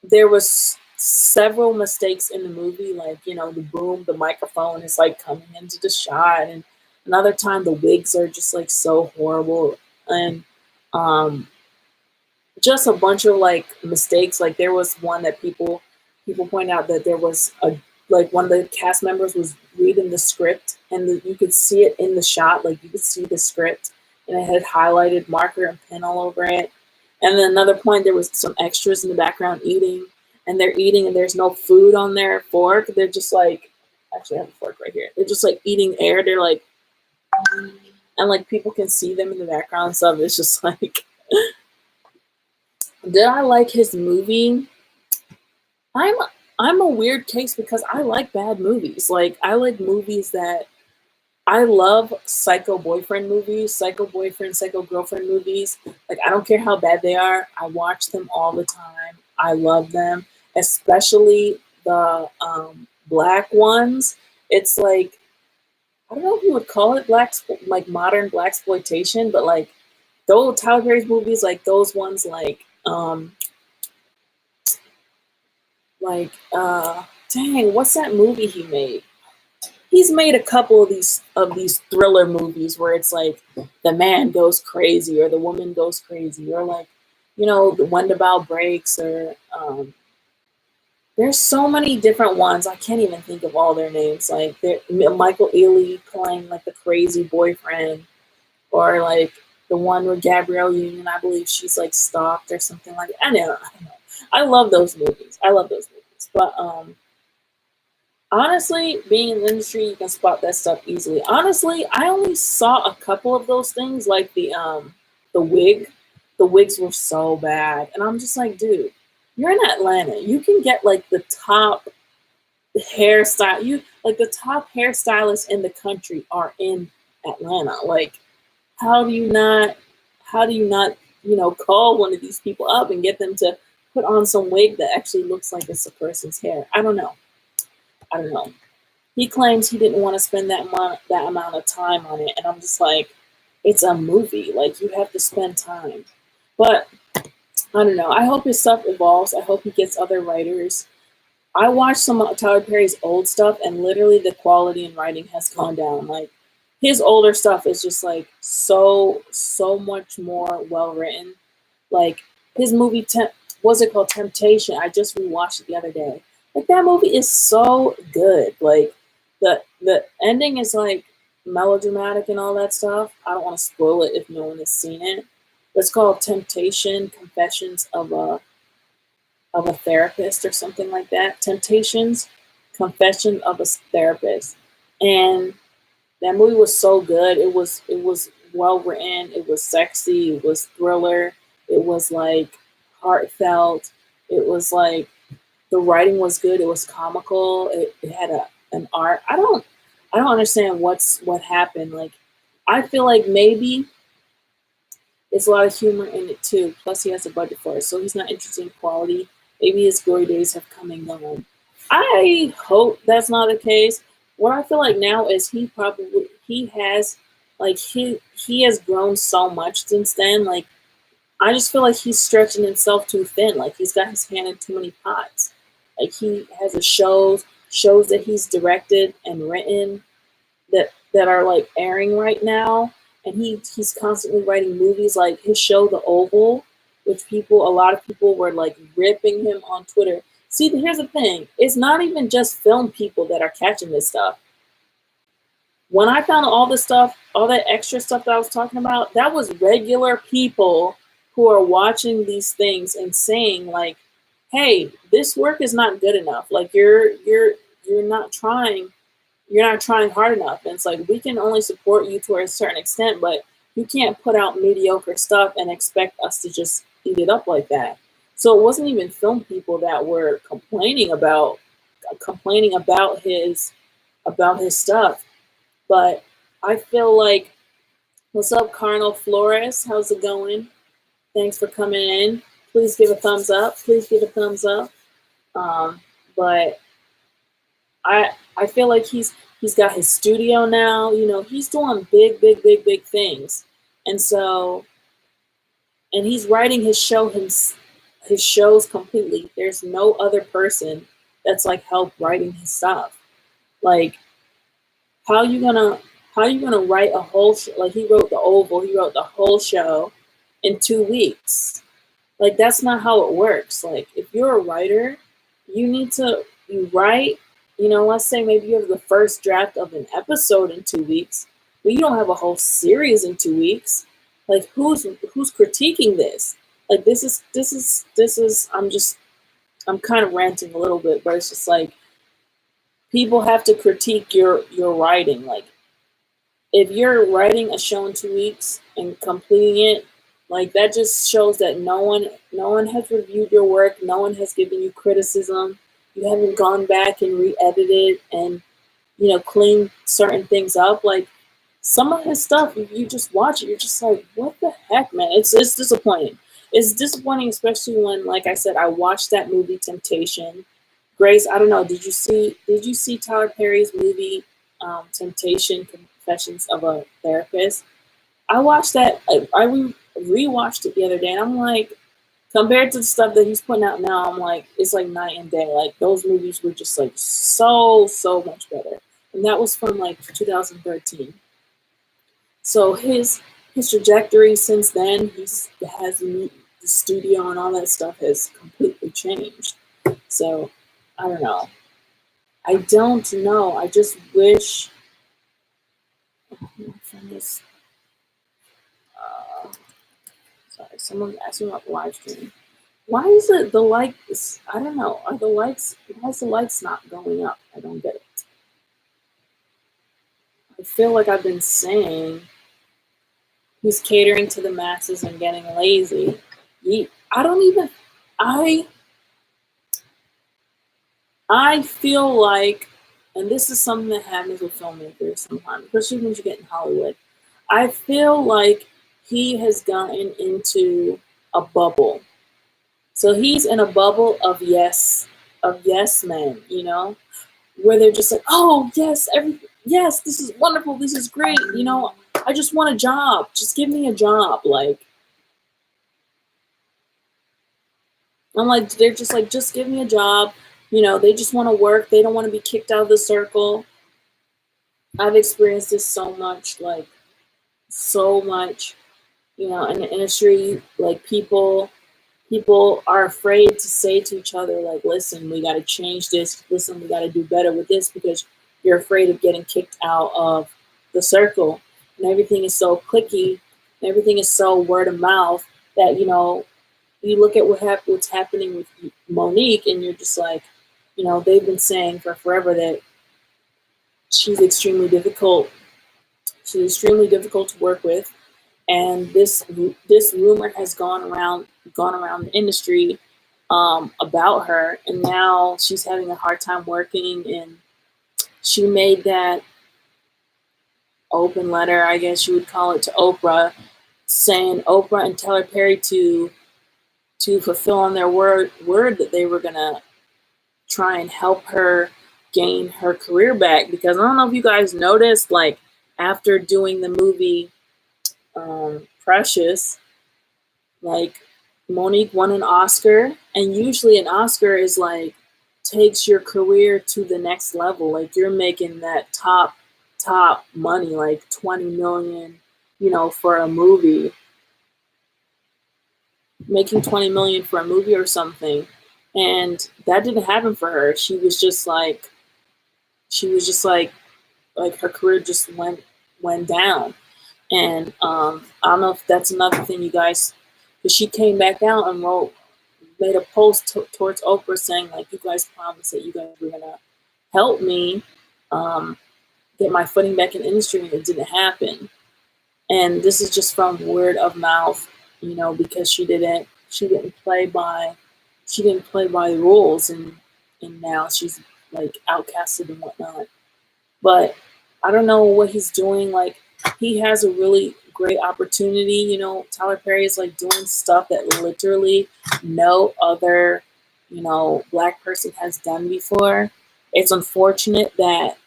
A: there was several mistakes in the movie, like the boom, the microphone is like coming into the shot, and another time the wigs are just like so horrible, and just a bunch of like mistakes. Like there was one that people point out that there was a like one of the cast members was reading the script, and you could see it in the shot, like you could see the script, and it had highlighted marker and pen all over it. And then another point, there was some extras in the background eating, and they're eating, and there's no food on their fork. They're just like, actually, I have a fork right here. They're just like eating air. They're like, and like people can see them in the background and stuff. It's just like, did I like his movie? I'm I'm a weird case because I like bad movies. Like I like movies that I love psycho boyfriend movies, psycho boyfriend, psycho girlfriend movies. Like I don't care how bad they are. I watch them all the time. I love them, especially the black ones. It's like I don't know if you would call it like modern black exploitation, but like those Tyler Perry's movies, like those ones, dang, what's that movie he made? He's made a couple of these thriller movies where it's like the man goes crazy or the woman goes crazy, or like the Wendabout breaks, or there's so many different ones. I can't even think of all their names. Like Michael Ealy playing like the crazy boyfriend, or like the one where Gabrielle Union, I believe she's like stalked or something like that. I know. I love those movies. I love those movies. But honestly, being in the industry, you can spot that stuff easily. Honestly, I only saw a couple of those things, like the wig. The wigs were so bad, and I'm just like, dude, you're in Atlanta. You can get like the top hairstyle. You like the top hairstylists in the country are in Atlanta. Like, how do you not? How do you not? Call one of these people up and get them to put on some wig that actually looks like it's a person's hair. I don't know. I don't know. He claims he didn't want to spend that amount of time on it, and I'm just like, it's a movie. Like you have to spend time. But I don't know. I hope his stuff evolves. I hope he gets other writers. I watched some of Tyler Perry's old stuff, and literally the quality in writing has gone down. Like his older stuff is just like so much more well written. Like his movie, what's it called, Temptation? I just rewatched it the other day. Like that movie is so good. Like the ending is like melodramatic and all that stuff. I don't want to spoil it if no one has seen it. It's called Temptation: Confessions of a Therapist, or something like that. Temptations, Confession of a Therapist. And that movie was so good. It was well written. It was sexy. It was thriller. It was like heartfelt. It was like the writing was good. It was comical. It had an art. I don't understand what happened. Like I feel like maybe there's a lot of humor in it too. Plus he has a budget for it, so he's not interested in quality. Maybe his glory days have come and gone. I hope that's not the case. What I feel like now is he has like he has grown so much since then. Like I just feel like he's stretching himself too thin. Like he's got his hand in too many pots. Like he has a shows that he's directed and written that are like airing right now, and he's constantly writing movies. Like his show The Oval, which a lot of people were like ripping him on Twitter. See, here's the thing: it's not even just film people that are catching this stuff. When I found all this stuff, all that extra stuff that I was talking about, that was regular people who are watching these things and saying like, "Hey, this work is not good enough. Like you're not trying hard enough." And it's like, we can only support you to a certain extent, but you can't put out mediocre stuff and expect us to just eat it up like that. So it wasn't even film people that were complaining about his stuff. But I feel like, what's up, Carnal Flores? How's it going? Thanks for coming in. Please give a thumbs up. Please give a thumbs up. But I feel like he's got his studio now. You know, he's doing big things, and so and he's writing his shows completely. There's no other person that's like help writing his stuff. Like, how you gonna write a whole like he wrote The Oval, he wrote the whole show in 2 weeks. Like that's not how it works. Like if you're a writer, you write, let's say maybe you have the first draft of an episode in 2 weeks, but you don't have a whole series in 2 weeks. Like who's critiquing this? Like this is I'm kind of ranting a little bit, but it's just like people have to critique your writing. Like if you're writing a show in 2 weeks and completing it, like that just shows that no one has reviewed your work, no one has given you criticism. You haven't gone back and re-edited and cleaned certain things up. Like some of his stuff, if you just watch it, you're just like, what the heck, man? It's disappointing. It's disappointing, especially when, like I said, I watched that movie Temptation. Grace, I don't know, did you see Tyler Perry's movie Temptation: Confessions of a Therapist? I watched that. I rewatched it the other day, and I'm like, compared to the stuff that he's putting out now, I'm like, it's like night and day. Like those movies were just like so much better, and that was from like 2013. So his trajectory since then, the studio and all that stuff has completely changed. So I don't know. I just wish. Sorry, someone's asking about the live stream. Why is it the likes? I don't know. Are the likes? Why is the likes not going up? I don't get it. I feel like I've been saying he's catering to the masses and getting lazy. I feel like, and this is something that happens with filmmakers sometimes, especially when you get in Hollywood. I feel like he has gotten into a bubble. So he's in a bubble of yes men, where they're just like, oh yes, yes, this is wonderful, this is great, I just want a job. Just give me a job. Like, I'm like, they're just like, just give me a job. They just want to work. They don't want to be kicked out of the circle. I've experienced this so much, in the industry. Like people are afraid to say to each other, like, listen, we got to change this. Listen, we got to do better with this, because you're afraid of getting kicked out of the circle. And everything is so clicky, and everything is so word of mouth that, you look at what's happening with Monique, and you're just like, they've been saying for forever that she's extremely difficult. She's extremely difficult to work with, and this rumor has gone around the industry about her, and now she's having a hard time working. And she made that open letter, I guess you would call it, to Oprah, saying Oprah and Tyler Perry to fulfill on their word that they were gonna try and help her gain her career back. Because I don't know if you guys noticed, like after doing the movie Precious, Like Monique won an Oscar, and usually an Oscar is like takes your career to the next level. Like you're making that top money, like 20 million, for a movie, making 20 million for a movie or something. And that didn't happen for her. She was just like her career just went down. And I don't know if that's another thing you guys, because she came back out and made a post towards Oprah saying like, you guys promised that you guys were gonna help me get my footing back in the industry, and it didn't happen. And this is just from word of mouth, because she didn't play by the rules, and now she's like outcasted and whatnot. But I don't know what he's doing. Like, he has a really great opportunity. Tyler Perry is like doing stuff that literally no other, black person has done before. It's unfortunate that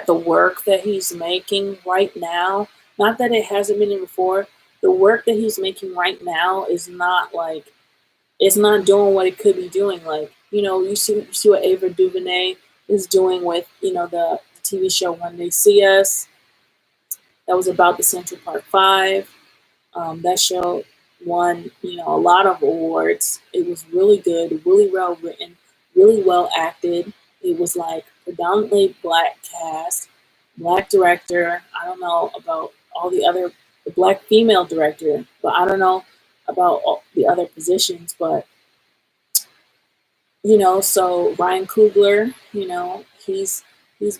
A: the work that he's making right now, not that it hasn't been before, the work that he's making right now is not like, it's not doing what it could be doing. Like, you see what Ava DuVernay is doing with, the TV show When They See Us. That was about the Central Park Five. That show won, a lot of awards. It was really good, really well written, really well acted. It was like predominantly black cast, black director. I don't know about the black female director, but I don't know about all the other positions. But so Ryan Coogler, he's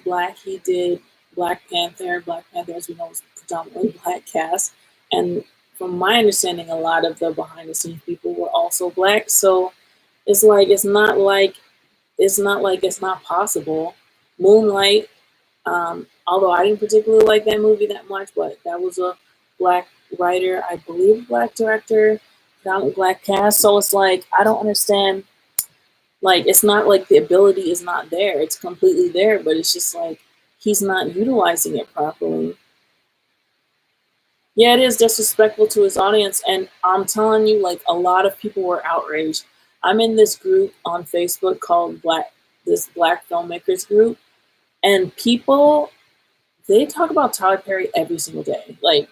A: black. He did Black Panther. Black Panther, as we know, is predominantly black cast, and from my understanding, a lot of the behind the scenes people were also black. So it's not possible. Moonlight, although I didn't particularly like that movie that much, but that was a black writer, I believe, black director, predominantly black cast. So it's like I don't understand. Like, it's not like the ability is not there. It's completely there, but it's just like he's not utilizing it properly. Yeah, it is disrespectful to his audience, and I'm telling you, like, a lot of people were outraged. I'm in this group on Facebook called this Black Filmmakers group, and people, they talk about Tyler Perry every single day. Like,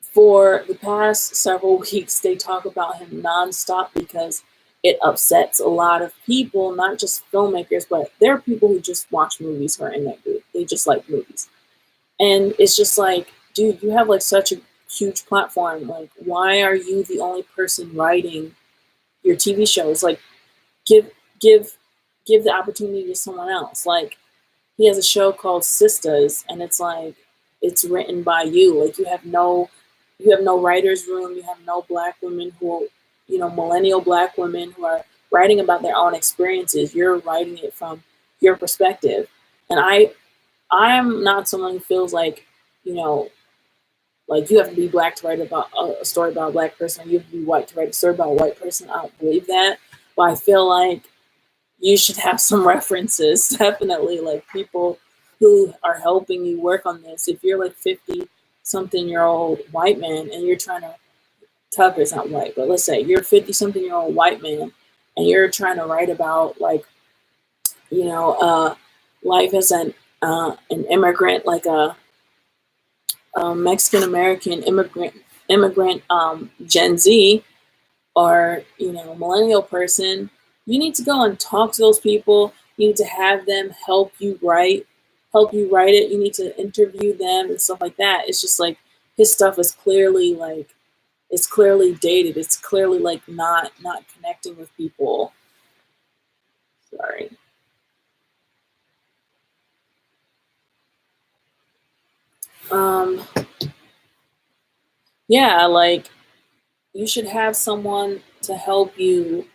A: for the past several weeks, they talk about him nonstop because it upsets a lot of people, not just filmmakers, but there are people who just watch movies who are in that group. They just like movies. And it's just like, dude, you have like such a huge platform. Like, why are you the only person writing your TV shows? Like, give give give the opportunity to someone else. Like, he has a show called Sisters, and it's like it's written by you. Like, you have no writers room. You have no black women millennial black women who are writing about their own experiences. You're writing it from your perspective. And I'm not someone who feels like, like you have to be black to write about a story about a black person, or you have to be white to write a story about a white person. I don't believe that. But I feel like you should have some references, definitely, like people who are helping you work on this. If you're like 50 something year old white man and you're trying to, Tucker's not white, but let's say you're a 50 something year old white man and you're trying to write about like, life as an immigrant, like a Mexican American immigrant Gen Z, or millennial person, you need to go and talk to those people. You need to have them help you write it. You need to interview them and stuff like that. It's just like his stuff is clearly like, it's clearly dated. It's clearly like not connecting with people. Sorry. Um, yeah, like you should have someone to help you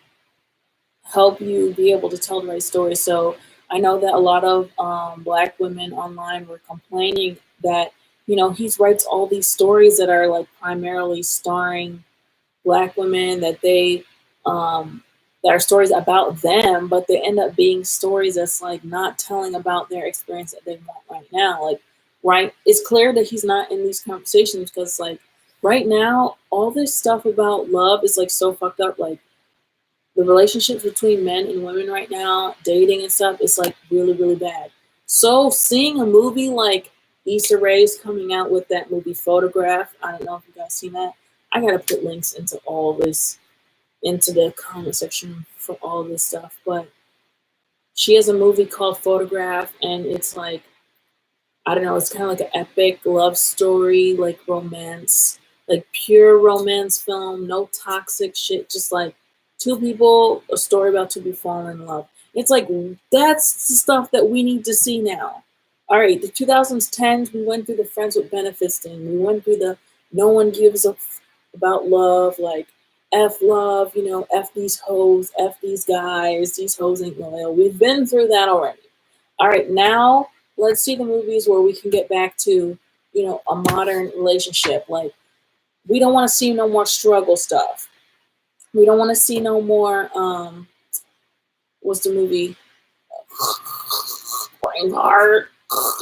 A: be able to tell the right story. So I know that a lot of black women online were complaining that he writes all these stories that are like primarily starring black women, that are stories about them, but they end up being stories that's like not telling about their experience that they want right now. Like, right, it's clear that he's not in these conversations because like right now, all this stuff about love is like so fucked up. Like the relationships between men and women right now, dating and stuff, is like really, really bad. So seeing a movie like Issa Rae's coming out with that movie Photograph, I don't know if you guys seen that. I gotta put links into all this into the comment section for all this stuff. But she has a movie called Photograph, and it's like, I don't know, it's kind of like an epic love story, like romance, like pure romance film, no toxic shit, just like two people, a story about two people falling in love. It's like, that's the stuff that we need to see now. All right, the 2010s, we went through the Friends with Benefits thing. We went through the no one gives a about love, like F love, F these hoes, F these guys, these hoes ain't loyal. We've been through that already. All right, now let's see the movies where we can get back to, a modern relationship. Like, we don't want to see no more struggle stuff. We don't want to see no more, what's the movie? Brainheart.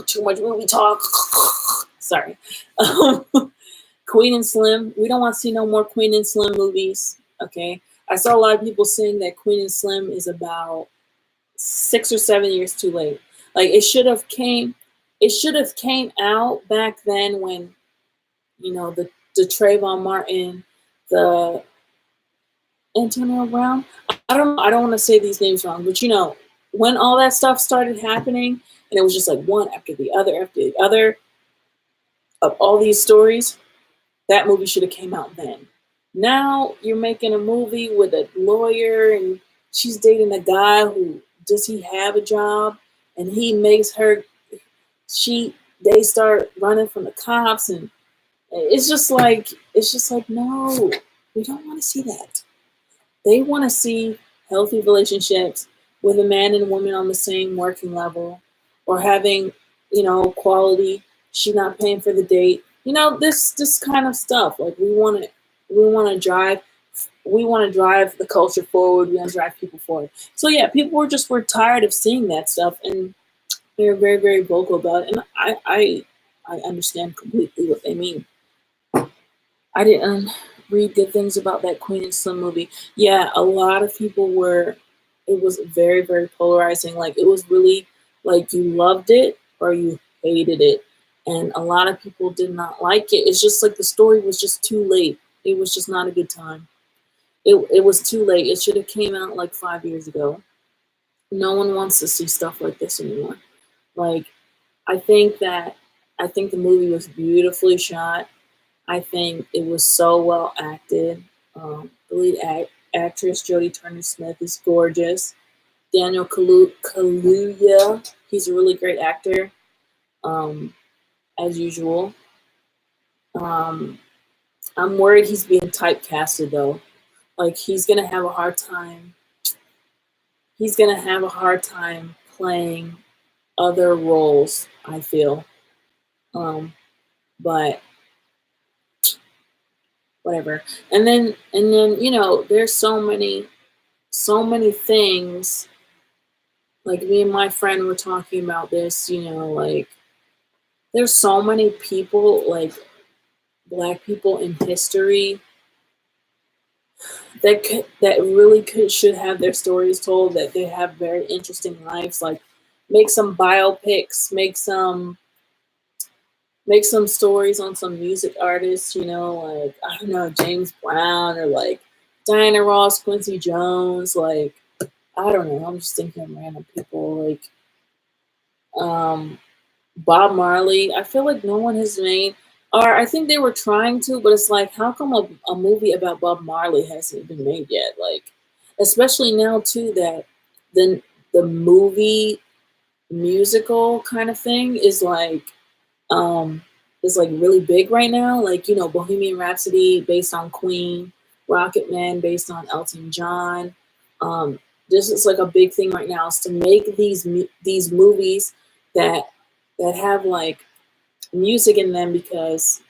A: Too much movie talk. Sorry. Queen and Slim. We don't want to see no more Queen and Slim movies. Okay. I saw a lot of people saying that Queen and Slim is about 6 or 7 years too late. Like it should have came out back then when, the Trayvon Martin, the Antonio Brown. I don't want to say these names wrong, but when all that stuff started happening and it was just like one after the other of all these stories, that movie should have came out then. Now you're making a movie with a lawyer and she's dating a guy who, does he have a job? And he makes her, they start running from the cops, and it's just like no, we don't want to see that. They want to see healthy relationships with a man and woman on the same working level, or having, quality. She not paying for the date. This kind of stuff. Like we want to drive the culture forward. We want to drive people forward. So yeah, people were tired of seeing that stuff, and they're very, very vocal about it. And I understand completely what they mean. I didn't read good things about that Queen and Slim movie. Yeah, a lot of people were. It was very, very polarizing. Like, it was really like you loved it or you hated it, and a lot of people did not like it. It's just like the story was just too late. It was just not a good time. It was too late. It should have came out like 5 years ago. No one wants to see stuff like this anymore. Like, I think that I think the movie was beautifully shot. I think it was so well acted. The lead actress, Jodie Turner-Smith, is gorgeous. Daniel Kaluuya, he's a really great actor, as usual. Um, I'm worried he's being typecasted, though. Like, he's gonna have a hard time. He's gonna have a hard time playing other roles, I feel. But whatever. And then there's so many things. Like, me and my friend were talking about this, like, there's so many people, like black people in history, that really should have their stories told, that they have very interesting lives. Like, make some biopics, make some stories on some music artists, like, I don't know, James Brown, or like Diana Ross, Quincy Jones, like, I don't know, I'm just thinking of random people, like Bob Marley. I feel like no one has made, or I think they were trying to, but it's like, how come a movie about Bob Marley hasn't been made yet? Like, especially now too, that the movie musical kind of thing um is like really big right now. Like, Bohemian Rhapsody based on Queen, Rocket Man based on Elton John. This is like a big thing right now, is to make these movies that have like music in them, because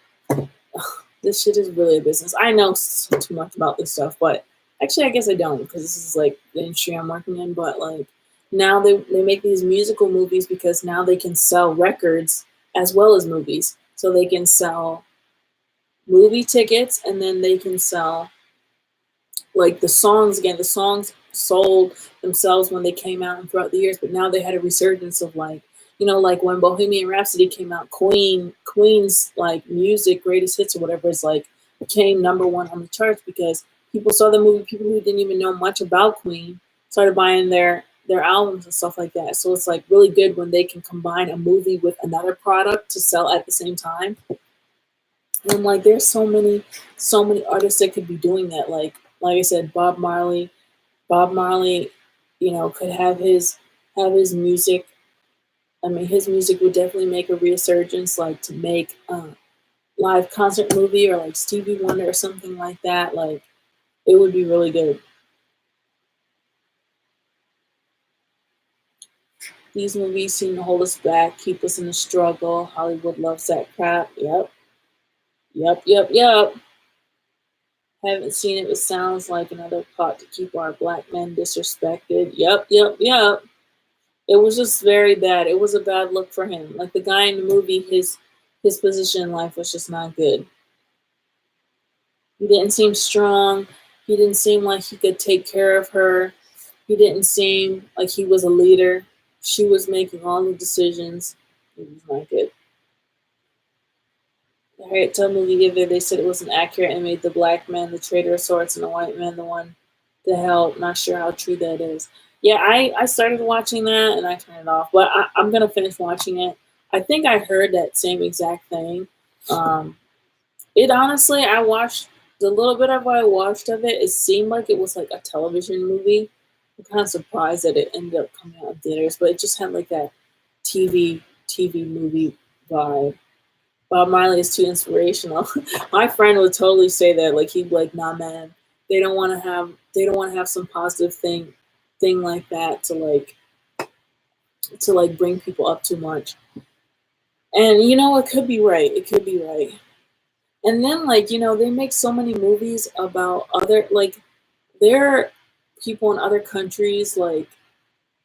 A: this shit is really a business. I know too much about this stuff, but actually I guess I don't, because this is like the industry I'm working in. But like, now they make these musical movies because now they can sell records as well as movies. So they can sell movie tickets, and then they can sell like the songs again. The songs sold themselves when they came out and throughout the years, but now they had a resurgence of like, like when Bohemian Rhapsody came out, Queen's like music greatest hits or whatever is like became #1 on the charts because people saw the movie. People who didn't even know much about Queen started buying their albums and stuff like that. So it's like really good when they can combine a movie with another product to sell at the same time. And like there's so many artists that could be doing that. Like I said, Bob Marley, could have his music. I mean, his music would definitely make a resurgence, like to make live concert movie or like Stevie Wonder or something like that. Like it would be really good. These movies seem to hold us back, keep us in the struggle. Hollywood loves that crap. Yep, yep, yep, yep. Haven't seen it. It sounds like another plot to keep our black men disrespected. Yep, yep, yep. It was just very bad. It was a bad look for him. Like the guy in the movie, his position in life was just not good. He didn't seem strong. He didn't seem like he could take care of her. He didn't seem like he was a leader. She was making all the decisions. It was not good. The Harriet Tubman movie giver, they said it wasn't accurate and made the black man the traitor of sorts and the white man the one to help. Not sure how true that is. Yeah, I started watching that and I turned it off, but I'm gonna finish watching it. I think I heard that same exact thing. Um, it honestly, I watched the little bit of what I watched of it. It seemed like it was like a television movie. I'm kind of surprised that it ended up coming out in theaters, but it just had like that TV movie vibe. Bob Marley is too inspirational. My friend would totally say that. Like he'd be like, "Nah, man, they don't want to have some positive thing like that to like bring people up too much." And it could be right. It could be right. And then like they make so many movies about other like there are people in other countries like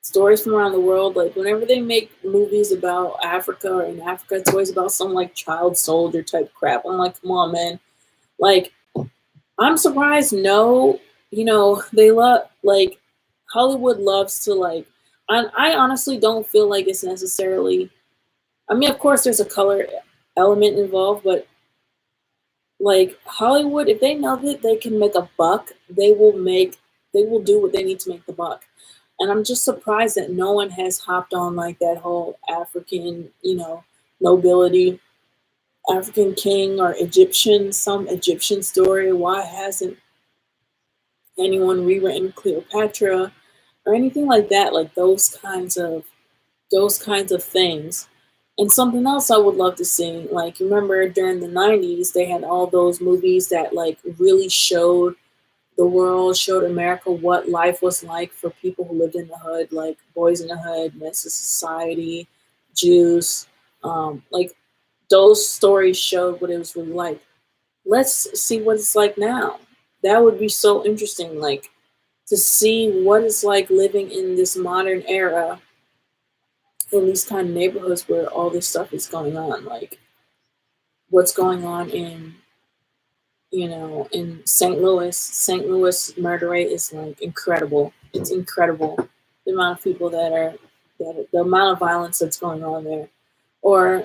A: stories from around the world. Like whenever they make movies about Africa or in Africa, it's always about some like child soldier type crap. I'm like, come on, man. Like I'm surprised. No, they love like Hollywood loves to like. I honestly don't feel like it's necessarily. I mean, of course, there's a color element involved, but like Hollywood, if they know that they can make a buck, they will do what they need to make the buck. And I'm just surprised that no one has hopped on like that whole African, nobility, African king or some Egyptian story. Why hasn't anyone rewritten Cleopatra or anything like that? Like those kinds of things. And something else I would love to see, like remember during the 90s, they had all those movies that like really showed the world, showed America what life was like for people who lived in the hood, like Boys in the Hood, Menace Society, Jews. Like those stories showed what it was really like. Let's see what it's like now. That would be so interesting, like to see what it's like living in this modern era in these kind of neighborhoods where all this stuff is going on. Like what's going on in St. Louis. St. Louis murder rate is like incredible. It's incredible the amount of people the amount of violence that's going on there. Or,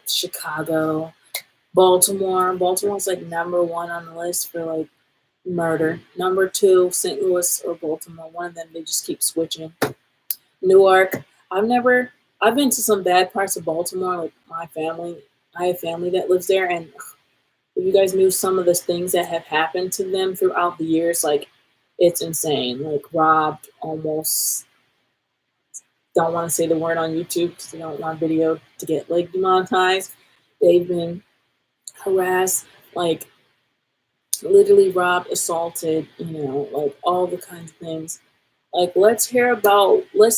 A: Chicago, Baltimore. Baltimore's like #1 on the list for like murder. #2, St. Louis or Baltimore. One of them, they just keep switching. Newark. I've been to some bad parts of Baltimore, like I have family that lives there, and if you guys knew some of the things that have happened to them throughout the years, like it's insane. Like robbed, almost. Don't want to say the word on YouTube because they don't want video to get like demonetized. They've been harassed, like literally robbed, assaulted, like all the kinds of things. Like let's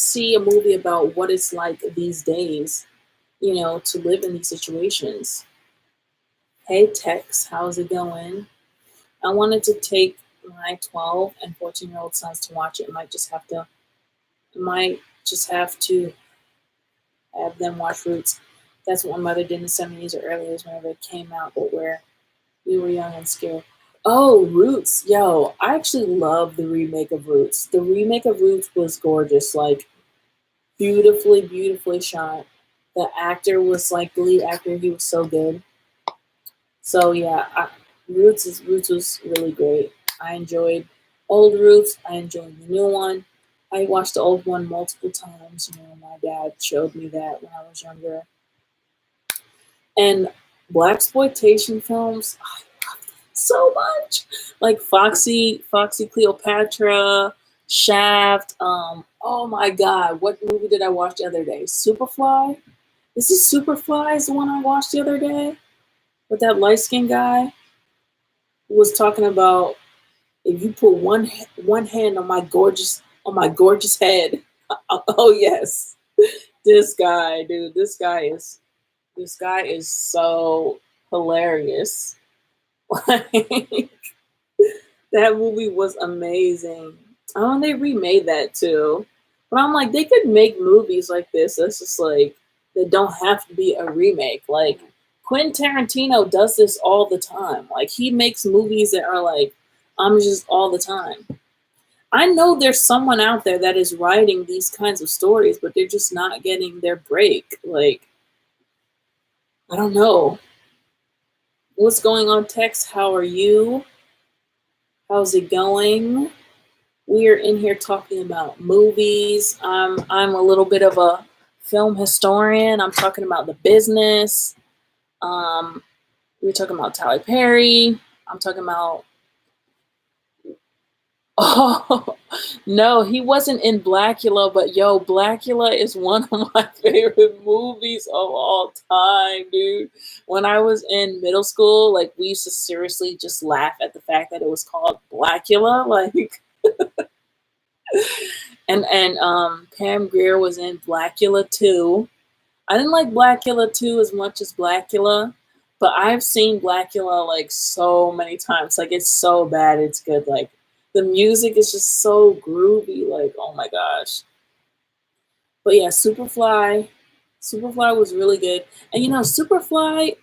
A: see a movie about what it's like these days, to live in these situations. Hey Tex, how's it going? I wanted to take my 12 and 14-year-old sons to watch it. I might just have to have them watch Roots. That's what my mother did in the 70s or earlier whenever it came out, but where We were young and scared. Oh, Roots. Yo, I actually love the remake of Roots. The remake of Roots was gorgeous. Like, beautifully, beautifully shot. The actor was like the lead actor. He was so good. So yeah, Roots was really great. I enjoyed old Roots. I enjoyed the new one. I watched the old one multiple times. You know, my dad showed me that when I was younger. And blaxploitation films, I love them so much. Like Foxy Cleopatra, Shaft. Oh my God, what movie did I watch the other day? Superfly. Is this Superfly? Is the one I watched the other day with that light skinned guy who was talking about if you put one hand on my gorgeous head. Oh yes, this guy, dude. This guy is so hilarious. Like, that movie was amazing. Oh, and they remade that too. But I'm like, they could make movies like this. That's just like they don't have to be a remake. Like Quentin Tarantino does this all the time. Like he makes movies that are like I'm just all the time. I know there's someone out there that is writing these kinds of stories, but they're just not getting their break. Like, I don't know. What's going on, Tex? How are you? How's it going? We are in here talking about movies. I'm a little bit of a film historian. I'm talking about the business. We're talking about Tyler Perry. I'm talking about oh no, he wasn't in Blackula, but yo, Blackula is one of my favorite movies of all time, dude. When I was in middle school, like we used to seriously just laugh at the fact that it was called Blackula, like and Pam Grier was in Blackula 2. I didn't like Blackula 2 as much as Blackula, but I've seen Blackula like so many times. Like it's so bad, it's good. Like the music is just so groovy. Like oh my gosh. But yeah, Superfly was really good. And you know, Superfly,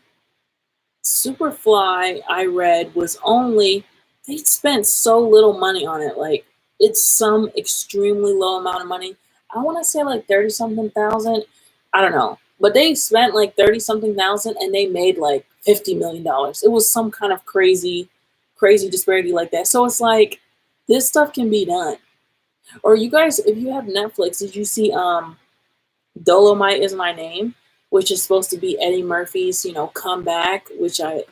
A: I read, was only, they spent so little money on it. Like, it's some extremely low amount of money. I want to say like 30 something thousand. I don't know. But they spent like 30 something thousand and they made like $50 million. It was some kind of crazy, crazy disparity like that. So it's like, this stuff can be done. Or you guys, if you have Netflix, did you see Dolomite is My Name, which is supposed to be Eddie Murphy's, comeback, which I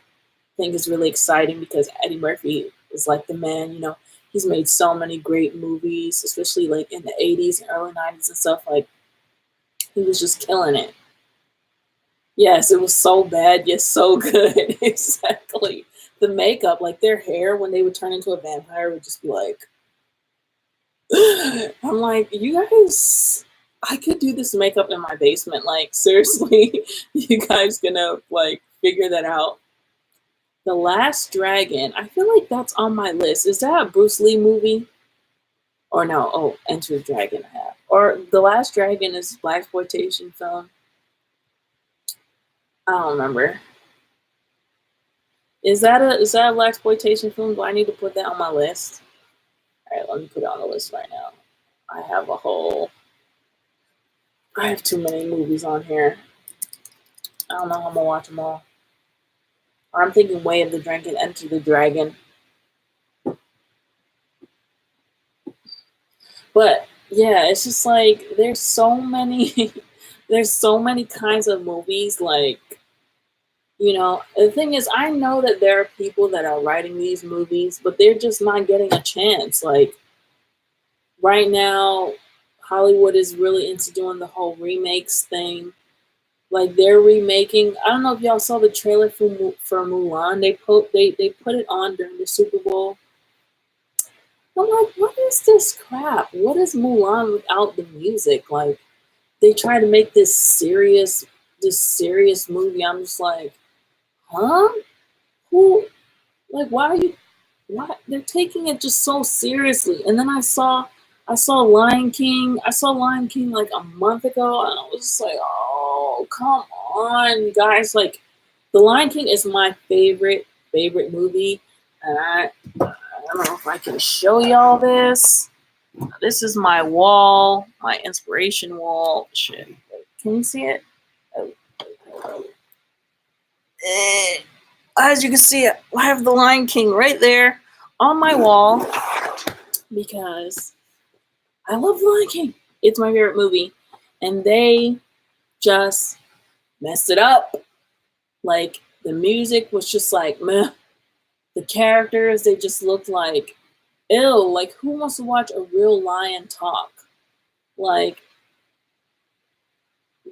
A: think is really exciting because Eddie Murphy is like the man, he's made so many great movies, especially like in the 80s and early 90s and stuff. Like, he was just killing it. Yes, it was so bad, yet so good. Exactly. The makeup, like their hair when they would turn into a vampire would just be like, I'm like, you guys, I could do this makeup in my basement. Like, seriously, you guys gonna like figure that out? The Last Dragon, I feel like that's on my list. Is that a Bruce Lee movie? Or no? Oh, Enter the Dragon I have. Or The Last Dragon is blaxploitation film. I don't remember. Is that a blaxploitation film? Do I need to put that on my list? All right, let me put it on the list right now. I have too many movies on here. I don't know how I'm gonna watch them all. Or I'm thinking Way of the Dragon, Enter the Dragon. But yeah, it's just like there's so many there's so many kinds of movies. Like, the thing is, I know that there are people that are writing these movies, but they're just not getting a chance. Like right now, Hollywood is really into doing the whole remakes thing. Like they're remaking. I don't know if y'all saw the trailer for Mulan. They put it on during the Super Bowl. I'm like, what is this crap? What is Mulan without the music? Like they try to make this serious movie. I'm just like, huh? Who? Like, why are you? Why they're taking it just so seriously? And then I saw Lion King. I saw Lion King like a month ago, and I was just like, oh, come on, guys! Like, The Lion King is my favorite favorite movie. And I don't know if I can show y'all this. This is my wall, my inspiration wall. Shit. Can you see it? As you can see, I have The Lion King right there on my wall because I love The Lion King. It's my favorite movie. And they just messed it up. Like, the music was just like, meh. The characters, they just looked like, ew. Like, who wants to watch a real lion talk? Like,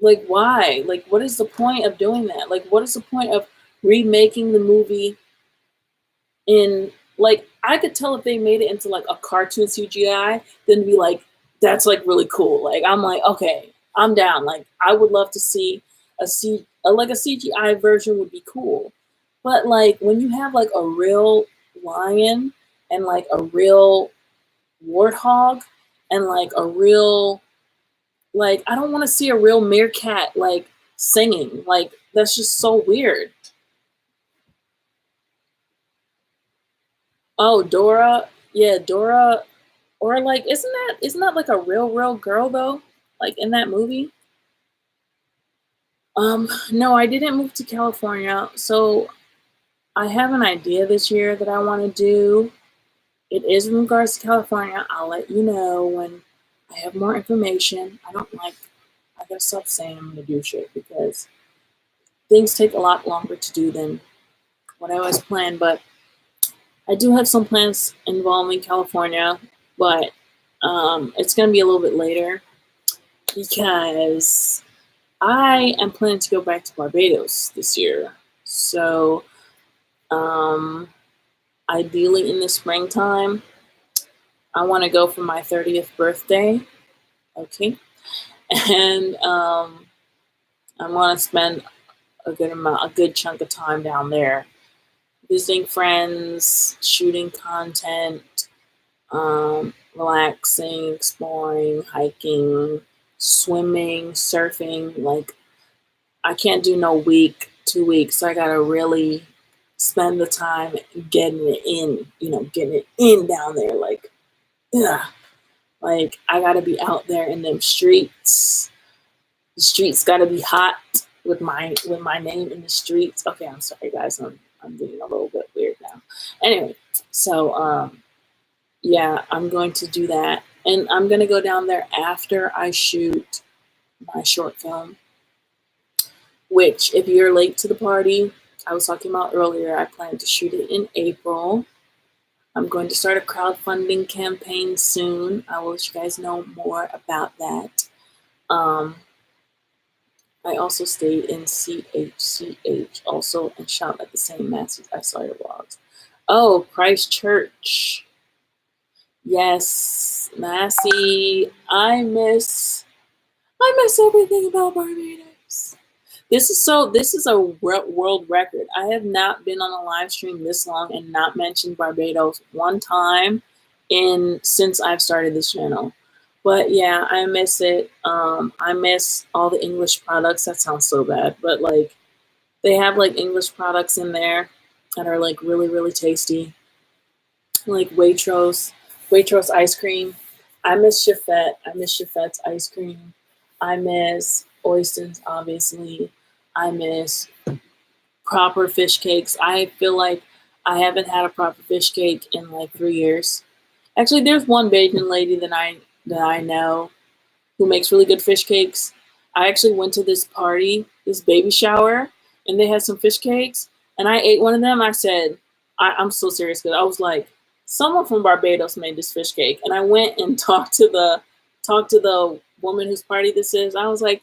A: why? Like, what is the point of doing that? Like, what is the point of remaking the movie in, like, I could tell if they made it into, like, a cartoon CGI, then be like, that's, like, really cool. Like, I'm like, okay, I'm down. Like, I would love to see a CGI version would be cool. But, like, when you have, like, a real lion and, like, a real warthog and, like, a real, like, I don't want to see a real meerkat, like, singing. Like, that's just so weird. Oh, Dora. Yeah, Dora. Or, like, isn't that like a real girl, though? Like, in that movie? No, I didn't move to California. So, I have an idea this year that I want to do. It is in regards to California. I'll let you know when I have more information. I gotta stop saying I'm gonna do shit because things take a lot longer to do than what I always planned. But I do have some plans involving California, but it's gonna be a little bit later because I am planning to go back to Barbados this year. So, ideally in the springtime, I want to go for my 30th birthday. Okay. And I want to spend a good chunk of time down there, visiting friends, shooting content, relaxing, exploring, hiking, swimming, surfing. Like, I can't do no week, 2 weeks. So I gotta really spend the time getting it in, getting it in down there. Like, yeah, like I gotta be out there in them streets. The streets gotta be hot with my name in the streets. Okay, I'm sorry guys, I'm getting a little bit weird now. Anyway, so yeah, I'm going to do that, and I'm gonna go down there after I shoot my short film. Which, if you're late to the party, I was talking about earlier, I plan to shoot it in April. I'm going to start a crowdfunding campaign soon. I will let you guys know more about that. I also stayed in CHCH also and shot at the same Massey I saw your vlogs. Oh, Christchurch. Yes, Massey. I miss everything about Barbados. This is a world record. I have not been on a live stream this long and not mentioned Barbados one time since I've started this channel. But yeah, I miss it. I miss all the English products. That sounds so bad, but like they have like English products in there that are like really, really tasty. Like Waitrose ice cream. I miss Chefette. I miss Cheffette's ice cream. I miss oysters, obviously. I miss proper fish cakes. I feel like I haven't had a proper fish cake in like 3 years. Actually, there's one Bajan lady that I know who makes really good fish cakes. I actually went to this party, this baby shower, and they had some fish cakes, and I ate one of them. I said, I'm so serious because I was like, someone from Barbados made this fish cake, and I went and talked to the woman whose party this is. I was like,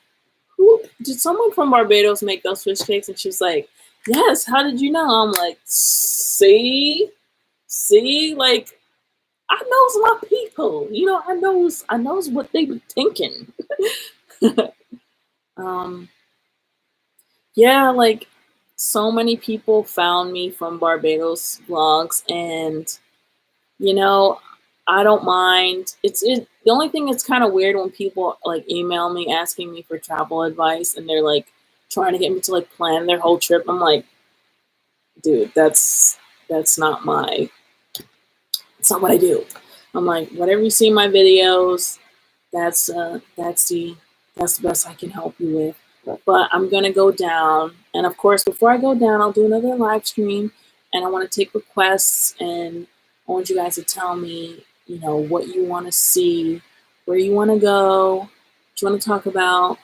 A: who did someone from Barbados make those fish cakes? And she was like, yes. How did you know? I'm like, see, like I knows my people. I knows what they be thinking. Yeah, like so many people found me from Barbados vlogs, and I don't mind. The only thing that's kind of weird when people like email me asking me for travel advice and they're like trying to get me to like plan their whole trip. I'm like, dude, that's not what I do. I'm like, whatever you see in my videos, that's the best I can help you with. But I'm gonna go down, and of course, before I go down, I'll do another live stream, and I want to take requests, and I want you guys to tell me, what you want to see, where you want to go, what you want to talk about.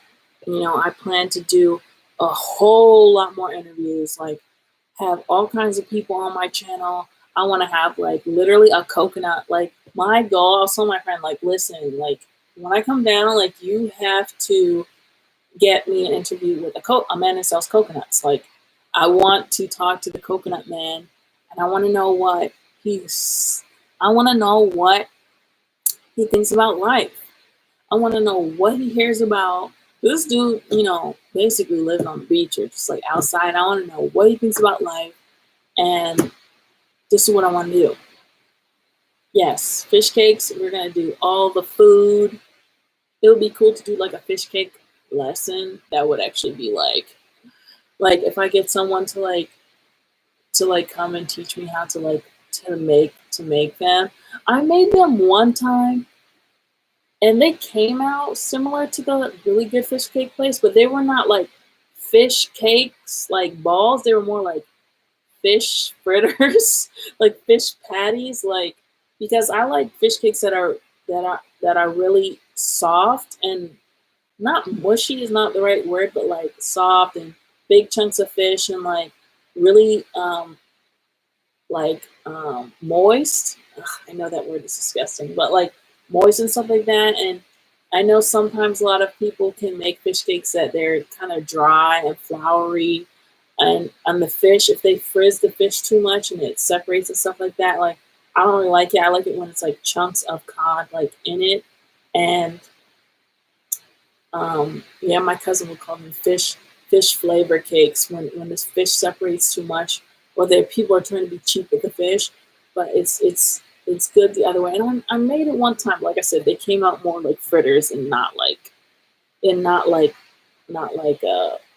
A: I plan to do a whole lot more interviews, like have all kinds of people on my channel. I want to have like literally a coconut. Like my goal, I was telling my friend, like, listen, like when I come down, like you have to get me an interview with a man that sells coconuts. Like I want to talk to the coconut man, and I want to know what he thinks about life. I want to know what he hears about. This dude, basically lives on the beach or just like outside. I want to know what he thinks about life, and this is what I want to do. Yes, fish cakes. We're gonna do all the food. It would be cool to do like a fish cake lesson. That would actually be like if I get someone to come and teach me how to make them. I made them one time, and they came out similar to the really good fish cake place, but they were not like fish cakes like balls. They were more like fish fritters, like fish patties, because I like fish cakes that are really soft and not mushy is not the right word, but like soft and big chunks of fish and like really moist. Ugh, I know that word is disgusting, but like moist and stuff like that. And I know sometimes a lot of people can make fish cakes that they're kind of dry and floury, and on the fish, if they frizz the fish too much and it separates and stuff like that, like I don't really like it. I like it when it's like chunks of cod like in it. And yeah, my cousin would call them fish flavor cakes when this fish separates too much, or that people are trying to be cheap with the fish, but it's good the other way. And I made it one time. Like I said, they came out more like fritters and not like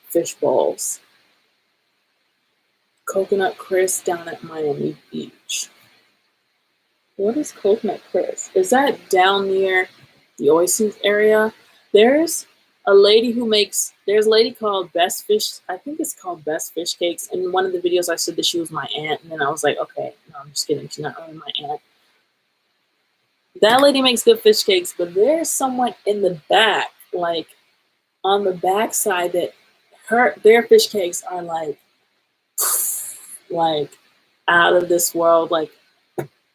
A: fish balls. Coconut Chris down at Miami Beach. What is Coconut Chris? Is that down near the Oasis area? There's a lady there's a lady called Best Fish, I think it's called Best Fish Cakes. And in one of the videos I said that she was my aunt, and then I was like, okay, no, I'm just kidding, she's not really my aunt. That lady makes good fish cakes, but there's someone in the back, like on the back side, that their fish cakes are like out of this world. Like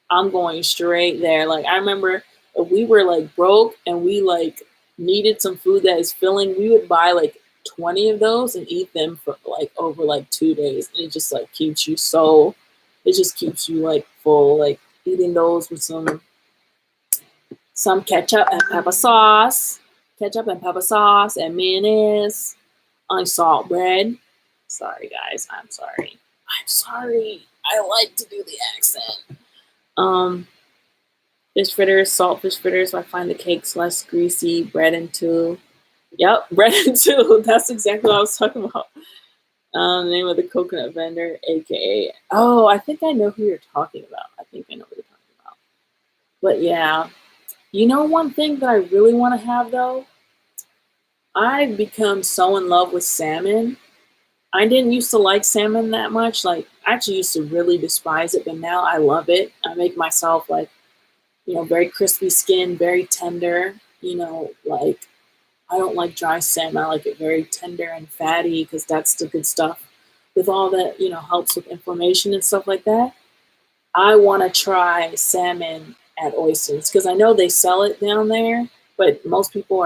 A: I'm going straight there. Like I remember we were like broke and we like needed some food that is filling. We would buy like 20 of those and eat them for like over like 2 days. And it just like keeps you like full, like eating those with some ketchup and pepper sauce and mayonnaise on salt bread. Sorry guys, I'm sorry. I like to do the accent. Fish fritters, salt fish fritters, so I find the cakes less greasy. Bread and two. Yep, bread and two. That's exactly what I was talking about. The name of the coconut vendor, aka. Oh, I think I know who you're talking about. But yeah, one thing that I really want to have though, I've become so in love with salmon. I didn't used to like salmon that much. Like, I actually used to really despise it, but now I love it. I make myself like, very crispy skin, very tender. Like I don't like dry salmon. I like it very tender and fatty because that's the good stuff. With all that, helps with inflammation and stuff like that. I want to try salmon at Oysters because I know they sell it down there, but most people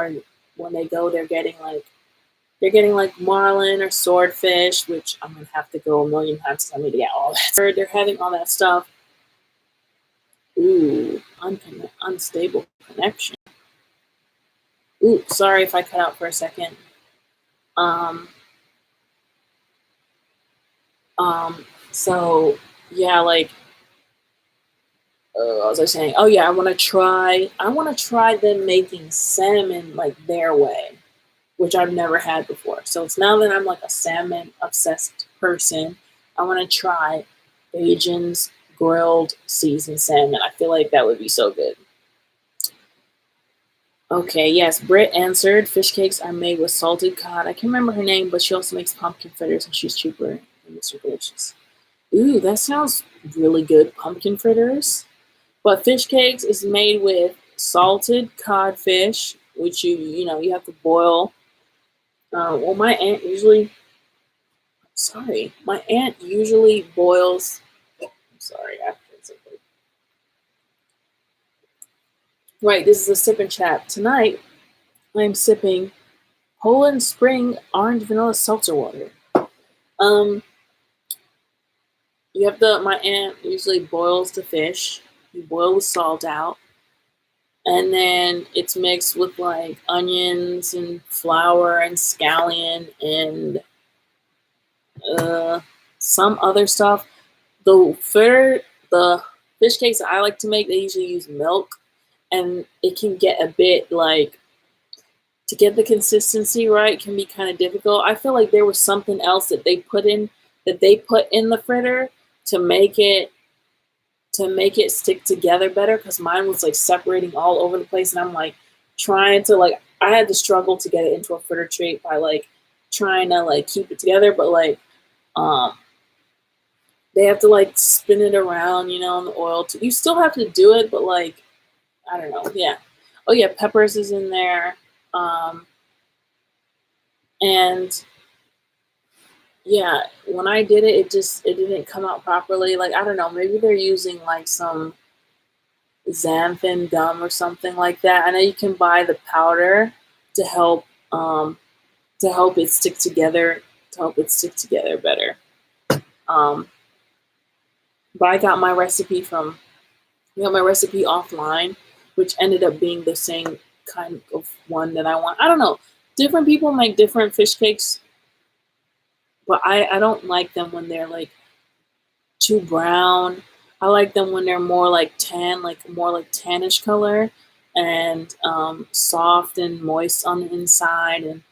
A: when they go, they're getting like marlin or swordfish, which I'm gonna have to go a million times to tell me to get all that. They're having all that stuff. Ooh, unstable connection. Ooh, sorry if I cut out for a second. So yeah, like, what was I saying? Oh yeah, I want to try them making salmon like their way, which I've never had before. So it's now that I'm like a salmon obsessed person, I want to try Bajan's grilled seasoned salmon. I feel like that would be so good. Okay, yes, Britt answered. Fish cakes are made with salted cod. I can't remember her name, but she also makes pumpkin fritters, and she's cheaper and it's delicious. Ooh, that sounds really good. Pumpkin fritters. But fish cakes is made with salted codfish, which you have to boil. Well, my aunt usually boils. I'm sorry, I have something. Right, this is a sip and chat. Tonight, I'm sipping Poland Spring Orange Vanilla Seltzer Water. My aunt usually boils the fish. You boil the salt out. And then it's mixed with like onions and flour and scallion and some other stuff. The fish cakes that I like to make, they usually use milk, and it can get a bit like, to get the consistency right can be kind of difficult. I feel like there was something else that they put in the fritter to make it stick together better, because mine was like separating all over the place, and I'm like trying to like, I had to struggle to get it into a fritter tray by like trying to like keep it together, but like they have to like spin it around, in the oil. You still have to do it, but like, I don't know. Yeah. Oh yeah, peppers is in there. And yeah, when I did it, it didn't come out properly. Like, I don't know, maybe they're using like some xanthan gum or something like that. I know you can buy the powder to help it stick together, better. But I got my recipe offline, which ended up being the same kind of one that I want. I don't know. Different people make different fish cakes, but I don't like them when they're like too brown. I like them when they're more like tan, like more like tannish color, and soft and moist on the inside, and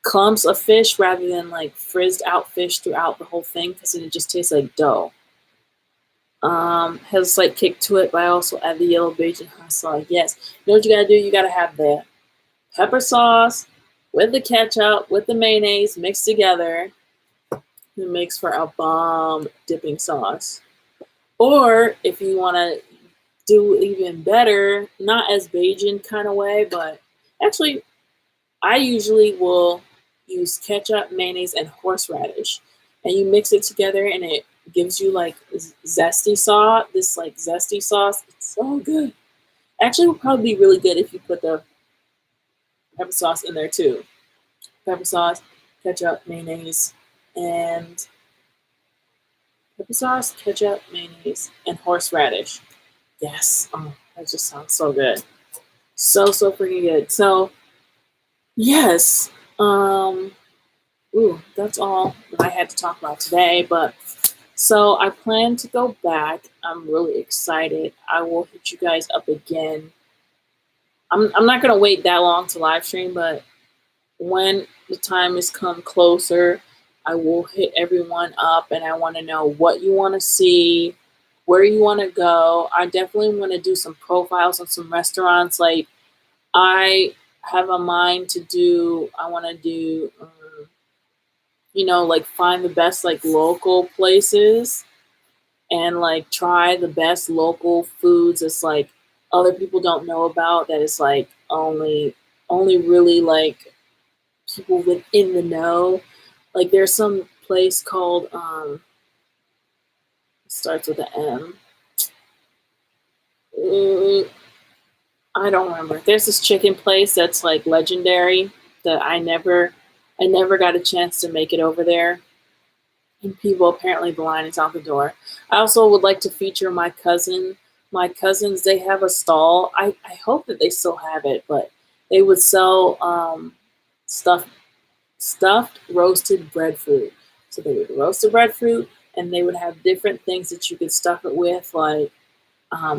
A: clumps of fish rather than like frizzed out fish throughout the whole thing, because then it just tastes like dough. Has a slight kick to it, but I also add the yellow Bajan hot sauce. Yes, you know what you gotta do? You gotta have the pepper sauce with the ketchup, with the mayonnaise mixed together. It makes for a bomb dipping sauce. Or if you want to do even better, not as Bajan kind of way, but actually, I usually will use ketchup, mayonnaise, and horseradish, and you mix it together, and it gives you like zesty sauce. This like zesty sauce, it's so good. Actually, it would probably be really good if you put the pepper sauce in there too. Pepper sauce, ketchup, mayonnaise, and pepper sauce, ketchup, mayonnaise, and horseradish. Yes, that just sounds so good. So freaking good. So yes, that's all that I had to talk about today. But so I plan to go back. I'm really excited. I will hit you guys up again. I'm not gonna wait that long to live stream, but when the time has come closer, I will hit everyone up, and I want to know what you want to see, where you want to go. I definitely want to do some profiles on some restaurants. Like, I have a mind to do, I want to do, like find the best like local places, and like try the best local foods that's like other people don't know about, that is like only really like people within the know. Like, there's some place called it starts with an M. I don't remember. There's this chicken place that's like legendary that I never got a chance to make it over there. And people, apparently the line is out the door. I also would like to feature my cousin. My cousins, they have a stall. I hope that they still have it, but they would sell stuffed roasted breadfruit. So they would roast the breadfruit, and they would have different things that you could stuff it with, like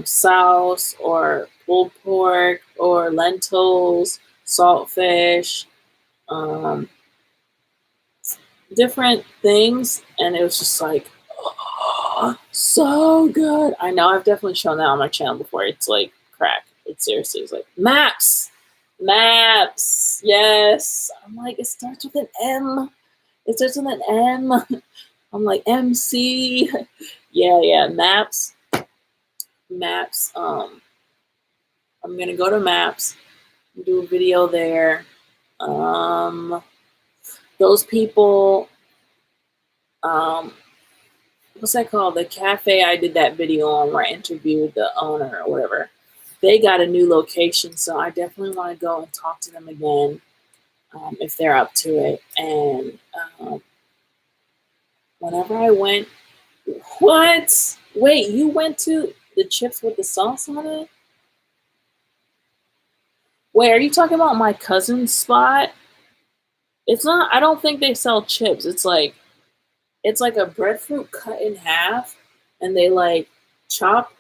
A: sauce or pulled pork or lentils, saltfish, different things. And it was just like, So good. I know I've definitely shown that on my channel before. It's like crack. It seriously is like maps. Maps. Yes. I'm like, it starts with an M. It starts with an M. I'm like, MC. Yeah, maps. Maps. I'm gonna go to maps, do a video there. Those people, what's that called? The cafe I did that video on where I interviewed the owner or whatever. They got a new location, so I definitely want to go and talk to them again if they're up to it. And whenever I went, what? Wait, you went to the chips with the sauce on it? Wait, are you talking about my cousin's spot? It's not, I don't think they sell chips. It's like a breadfruit cut in half, and they like chop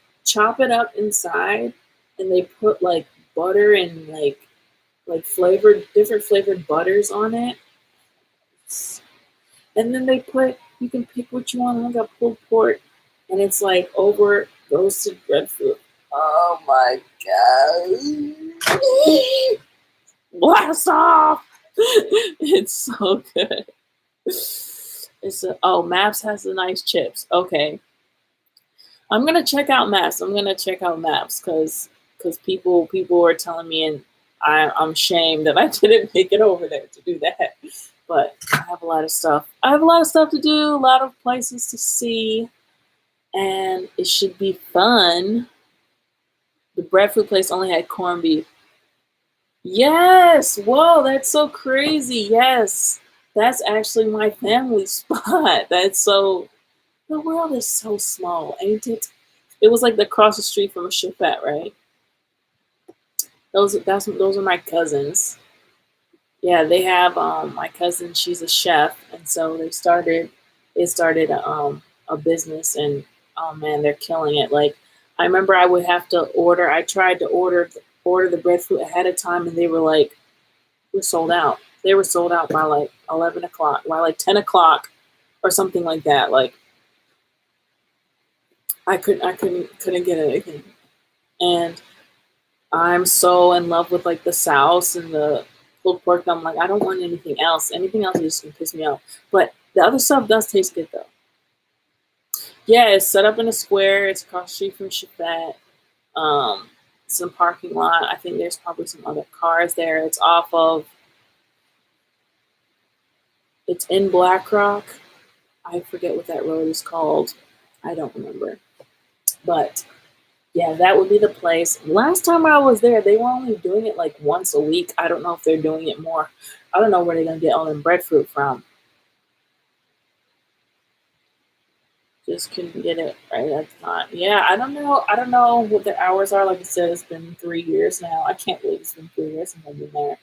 A: it up inside, and they put like butter and like different flavored butters on it. And then they put, you can pick what you want. I got pulled pork, and it's like over roasted breadfruit. Oh my god. Blast off! It's so good. Oh, Maps has the nice chips. Okay. I'm gonna check out Maps. Because people are telling me, and I'm ashamed that I didn't make it over there to do that. But I have a lot of stuff. To do, a lot of places to see, and it should be fun. The breadfruit place only had corned beef. Yes! Whoa, that's so crazy. Yes. That's actually my family spot. The world is so small, ain't it? It was like across the street from a Chipette, right? Those are my cousins. Yeah, they have my cousin. She's a chef, and so they started a business, and oh man, they're killing it. Like I remember, I would have to order. I tried to order the breadfruit ahead of time, and they were like, "We're sold out." They were sold out by like 11 o'clock, by like 10 o'clock, or something like that. Like I couldn't get anything, and I'm so in love with like the sauce and the pulled pork. I'm like, I don't want anything else. Anything else is just gonna piss me off. But the other stuff does taste good though. Yeah, it's set up in a square. It's across the street from Chipette. Some parking lot. I think there's probably some other cars there. It's in Black Rock. I forget what that road is called. I don't remember. But yeah, that would be the place. Last time I was there, they were only doing it like once a week. I don't know if they're doing it more. I don't know where they're gonna get all them breadfruit from. Just couldn't get it right at the time. Yeah, I don't know. I don't know what the hours are. Like I said, it's been 3 years now. I can't believe it's been 3 years since I've been there.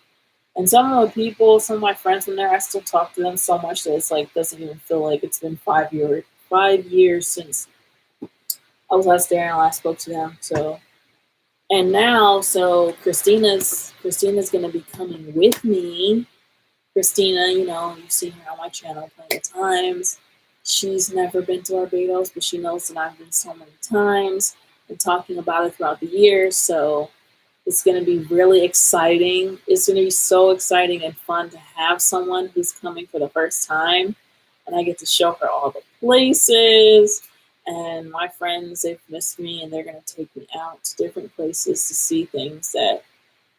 A: And some of the people, some of my friends in there, I still talk to them so much that it's like doesn't even feel like it's been 5 years since I was last there and last spoke to them. So, and now, so Christina's gonna be coming with me. Christina, you've seen her on my channel plenty of times. She's never been to Barbados, but she knows that I've been so many times and talking about it throughout the years. So it's going to be really exciting. It's going to be so exciting and fun to have someone who's coming for the first time. And I get to show her all the places. And my friends, they've missed me, and they're going to take me out to different places to see things that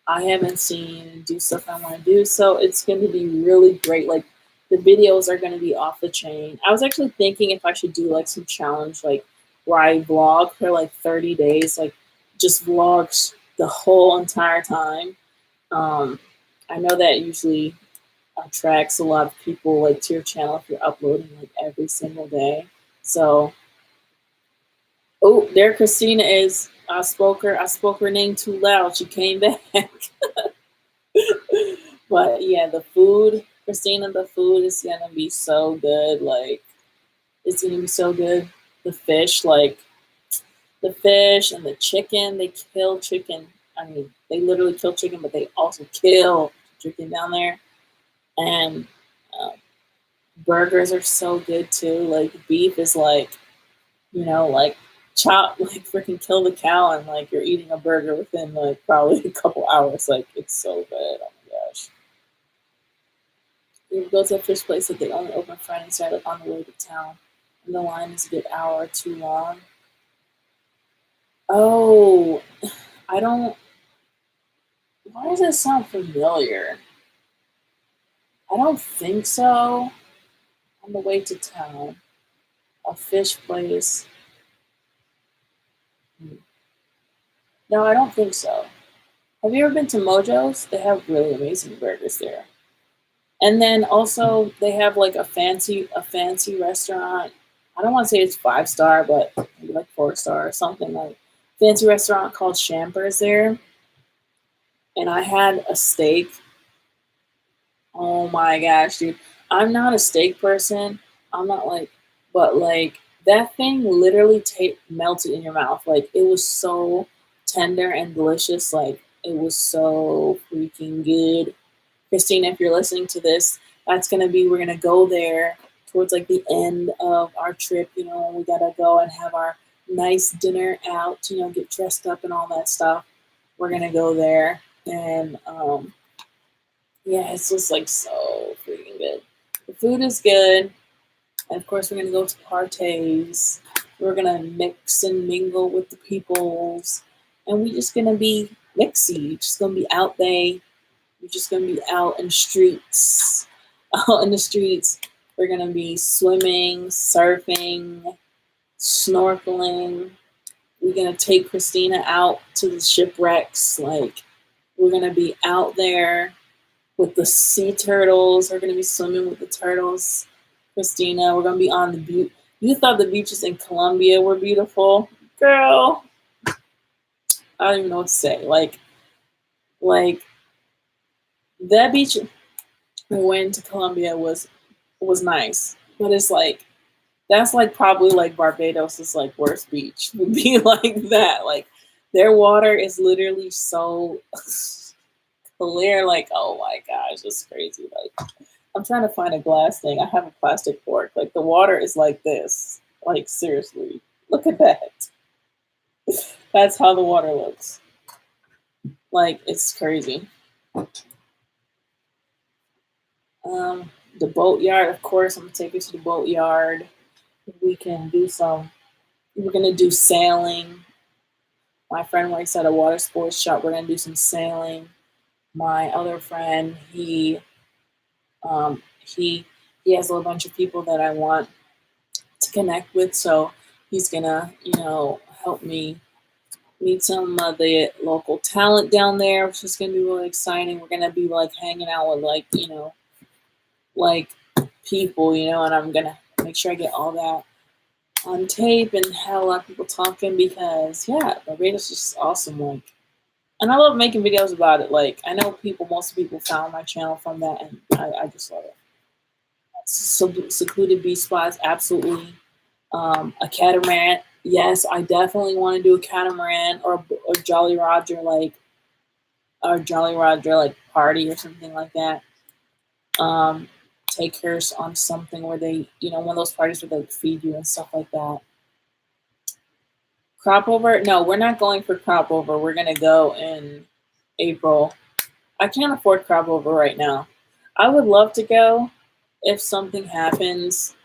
A: I haven't seen and do stuff I want to do. So it's going to be really great. Like the videos are going to be off the chain. I was actually thinking if I should do like some challenge, like where I vlog for like 30 days, like just vlogs the whole entire time. I know that usually attracts a lot of people like to your channel if you're uploading like every single day. So, oh, there Christina is. I spoke her name too loud. She came back. But yeah, the food, Christina, the food is gonna be so good. Like, it's gonna be so good. The fish and the chicken, they kill chicken. I mean, they literally kill chicken, but they also kill chicken down there. And burgers are so good too. Like beef is like like chop, like freaking kill the cow, and like you're eating a burger within like probably a couple hours. Like it's so good. Oh my gosh. We go to a fish place that they only open Friday and Saturday, like on the way to town, and the line is a good hour or two long. Oh, I don't. Why does that sound familiar? I don't think so. On the way to town, a fish place. No, I don't think so. Have you ever been to Mojo's? They have really amazing burgers there. And then also they have like a fancy restaurant. I don't want to say it's 5-star, but maybe like 4-star or something, like fancy restaurant called Champer's there. And I had a steak. Oh my gosh, dude. I'm not a steak person. I'm not like, but like that thing literally melted in your mouth. Like it was so tender and delicious. Like it was so freaking good. Christina, if you're listening to this, we're gonna go there towards like the end of our trip. We gotta go and have our nice dinner out, get dressed up and all that stuff. We're gonna go there. And yeah, it's just like so freaking good. The food is good. And of course, we're gonna go to parties. We're gonna mix and mingle with the peoples. And we're just gonna be mixy, just gonna be out there. We're just gonna be out in the streets. Out in the streets. We're gonna be swimming, surfing, snorkeling. We're gonna take Christina out to the shipwrecks. Like we're gonna be out there with the sea turtles. We're gonna be swimming with the turtles. Christina, we're gonna be on the beach. You thought the beaches in Colombia were beautiful, girl. I don't even know what to say. Like that beach we went to Colombia was nice, but it's like that's like probably like Barbados' like worst beach would be like that. Like their water is literally so clear. Like oh my gosh, it's crazy. Like I'm trying to find a glass thing. I have a plastic fork. Like the water is like this. Like seriously, look at that. That's how the water looks. Like it's crazy. The boat yard, of course, I'm gonna take you to the boat yard. We can do some. We're gonna do sailing. My friend works at a water sports shop. We're gonna do some sailing. My other friend, he has a bunch of people that I want to connect with, so he's gonna, help me meet some of the local talent down there, which is gonna be really exciting. We're gonna be like hanging out with like, like people, and I'm gonna make sure I get all that on tape and have a lot of people talking because yeah, Barbados is just awesome. Like, and I love making videos about it. Like, I know most people found my channel from that, and I just love it. Secluded beach spots, absolutely. A catamaran, yes, I definitely want to do a catamaran or Jolly Roger, like party or something like that. Take her on something where they, one of those parties where they feed you and stuff like that. Crop over? No, we're not going for crop over. We're gonna go in April. I can't afford crop over right now. I would love to go if something happens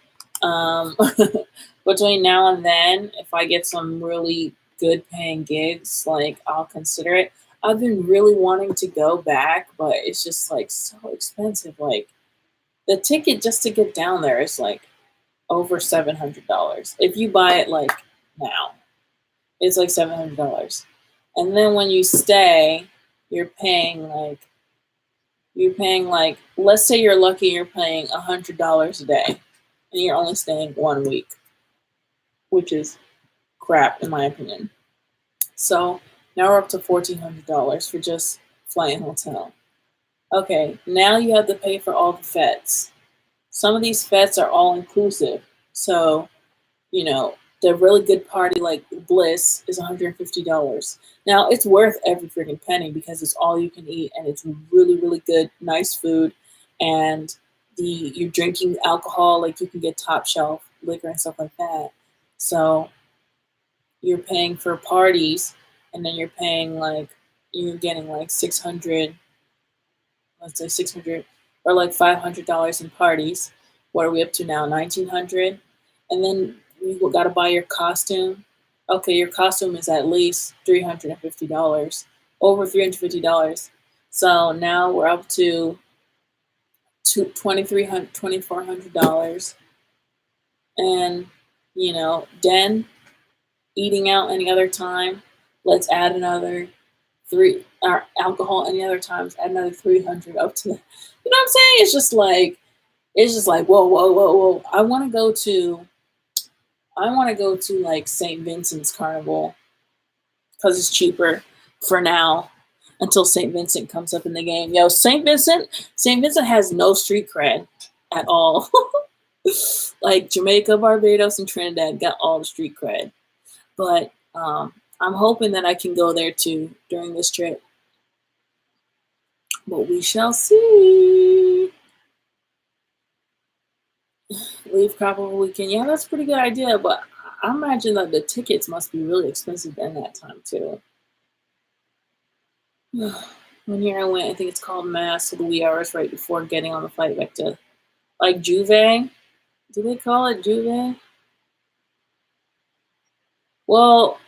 A: between now and then. If I get some really good paying gigs, like I'll consider it. I've been really wanting to go back, but it's just like so expensive. Like the ticket just to get down there is like over $700. If you buy it like now, it's like $700. And then when you stay, you're paying like, let's say you're lucky, you're paying $100 a day, and you're only staying 1 week, which is crap in my opinion. So now we're up to $1,400 for just flight and hotel. Okay, now you have to pay for all the feds. Some of these feds are all inclusive. So, the really good party like Bliss is $150. Now it's worth every freaking penny because it's all you can eat and it's really, really good, nice food, and you're drinking alcohol, like you can get top shelf liquor and stuff like that. So you're paying for parties, and then you're paying like, you're getting like 600, let's say 600 or like $500 in parties. What are we up to now? 1900. And then you got to buy your costume. Okay, your costume is at least $350, over $350. So now we're up to $2,400. And, you know, then eating out any other time, let's add another three, or alcohol any other times, add another 300 up to, you know what I'm saying? It's just like, whoa, whoa, whoa, whoa. I want to go to like St. Vincent's Carnival because it's cheaper for now until St. Vincent comes up in the game. Yo, St. Vincent has no street cred at all. Like Jamaica, Barbados, and Trinidad got all the street cred. But I'm hoping that I can go there too during this trip. But we shall see. Leave crop over weekend. Yeah, that's a pretty good idea. But I imagine that the tickets must be really expensive during that time too. One year I went, I think it's called Mass, to the wee hours right before getting on the flight back to, like, Juve. Do they call it Juve? Well,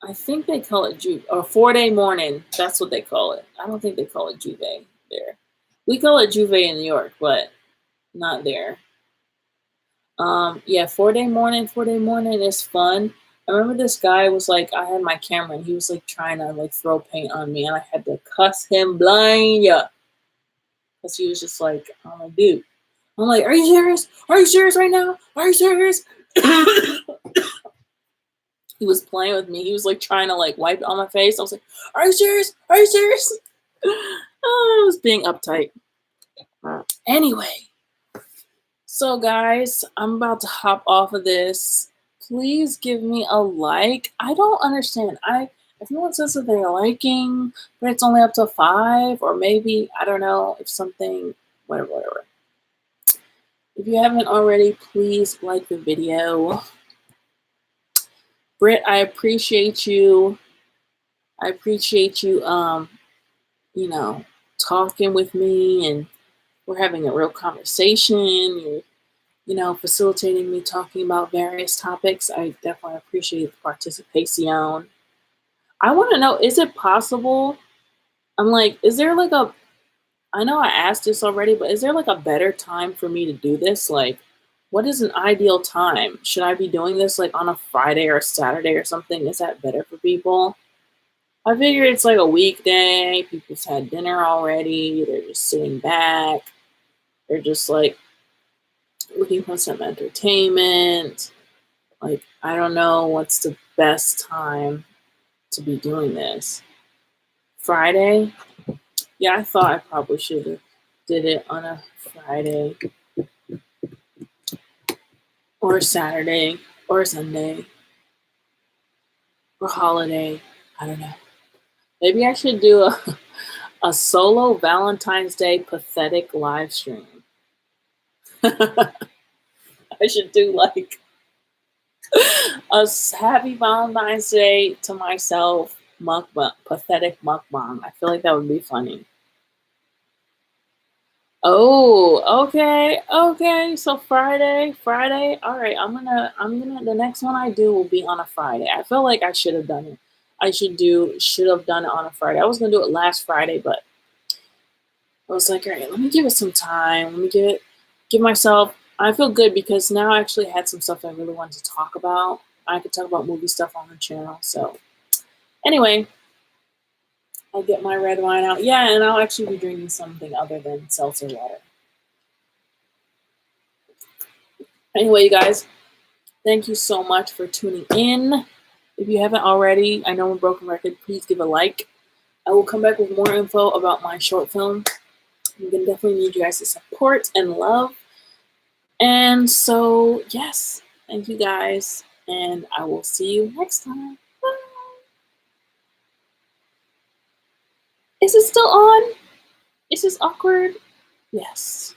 A: I think they call it Juve, or 4-day morning. That's what they call it. I don't think they call it Juve there. We call it Juve in New York, but not there. Yeah, 4-day morning is fun. I remember this guy was like, I had my camera and he was like trying to like throw paint on me, and I had to cuss him blind, yeah. Because he was just like, I'm like, dude. I'm like, are you serious? Are you serious right now? Are you serious? He was playing with me. He was like trying to like wipe it on my face. I was like, are you serious? Are you serious? I was being uptight. Anyway, so guys, I'm about to hop off of this. Please give me a like. I don't understand. Everyone says that they're liking, but it's only up to 5, or maybe, I don't know, if something, whatever. If you haven't already, please like the video. Britt, I appreciate you. I appreciate you, you know, talking with me, and we're having a real conversation. You're, you know, facilitating me talking about various topics. I definitely appreciate the participation. I want to know, is it possible? I'm like, is there like I know I asked this already, but is there like a better time for me to do this? Like, what is an ideal time? Should I be doing this like on a Friday or a Saturday or something? Is that better for people? I figure it's like a weekday. People's had dinner already. They're just sitting back. They're just like looking for some entertainment. Like, I don't know what's the best time to be doing this. Friday? Yeah, I thought I probably should have did it on a Friday or Saturday or Sunday or holiday. I don't know. Maybe I should do a solo Valentine's Day pathetic live stream. I should do like a happy Valentine's Day to myself mukbang, pathetic mukbang. I feel like that would be funny. Oh, okay. So Friday. All right, I'm gonna. The next one I do will be on a Friday. I feel like I should have done it. Should have done it on a Friday. I was gonna do it last Friday, but I was like, all right, let me give it some time. Let me give myself. I feel good because now I actually had some stuff I really wanted to talk about. I could talk about movie stuff on the channel. So anyway, I'll get my red wine out. Yeah, and I'll actually be drinking something other than seltzer water. Anyway, you guys, thank you so much for tuning in. If you haven't already, I know I'm a broken record, please give a like. I will come back with more info about my short film. I'm going to definitely need you guys' support and love. And so, yes, thank you guys, and I will see you next time. Bye. Is it still on? Is this awkward? Yes.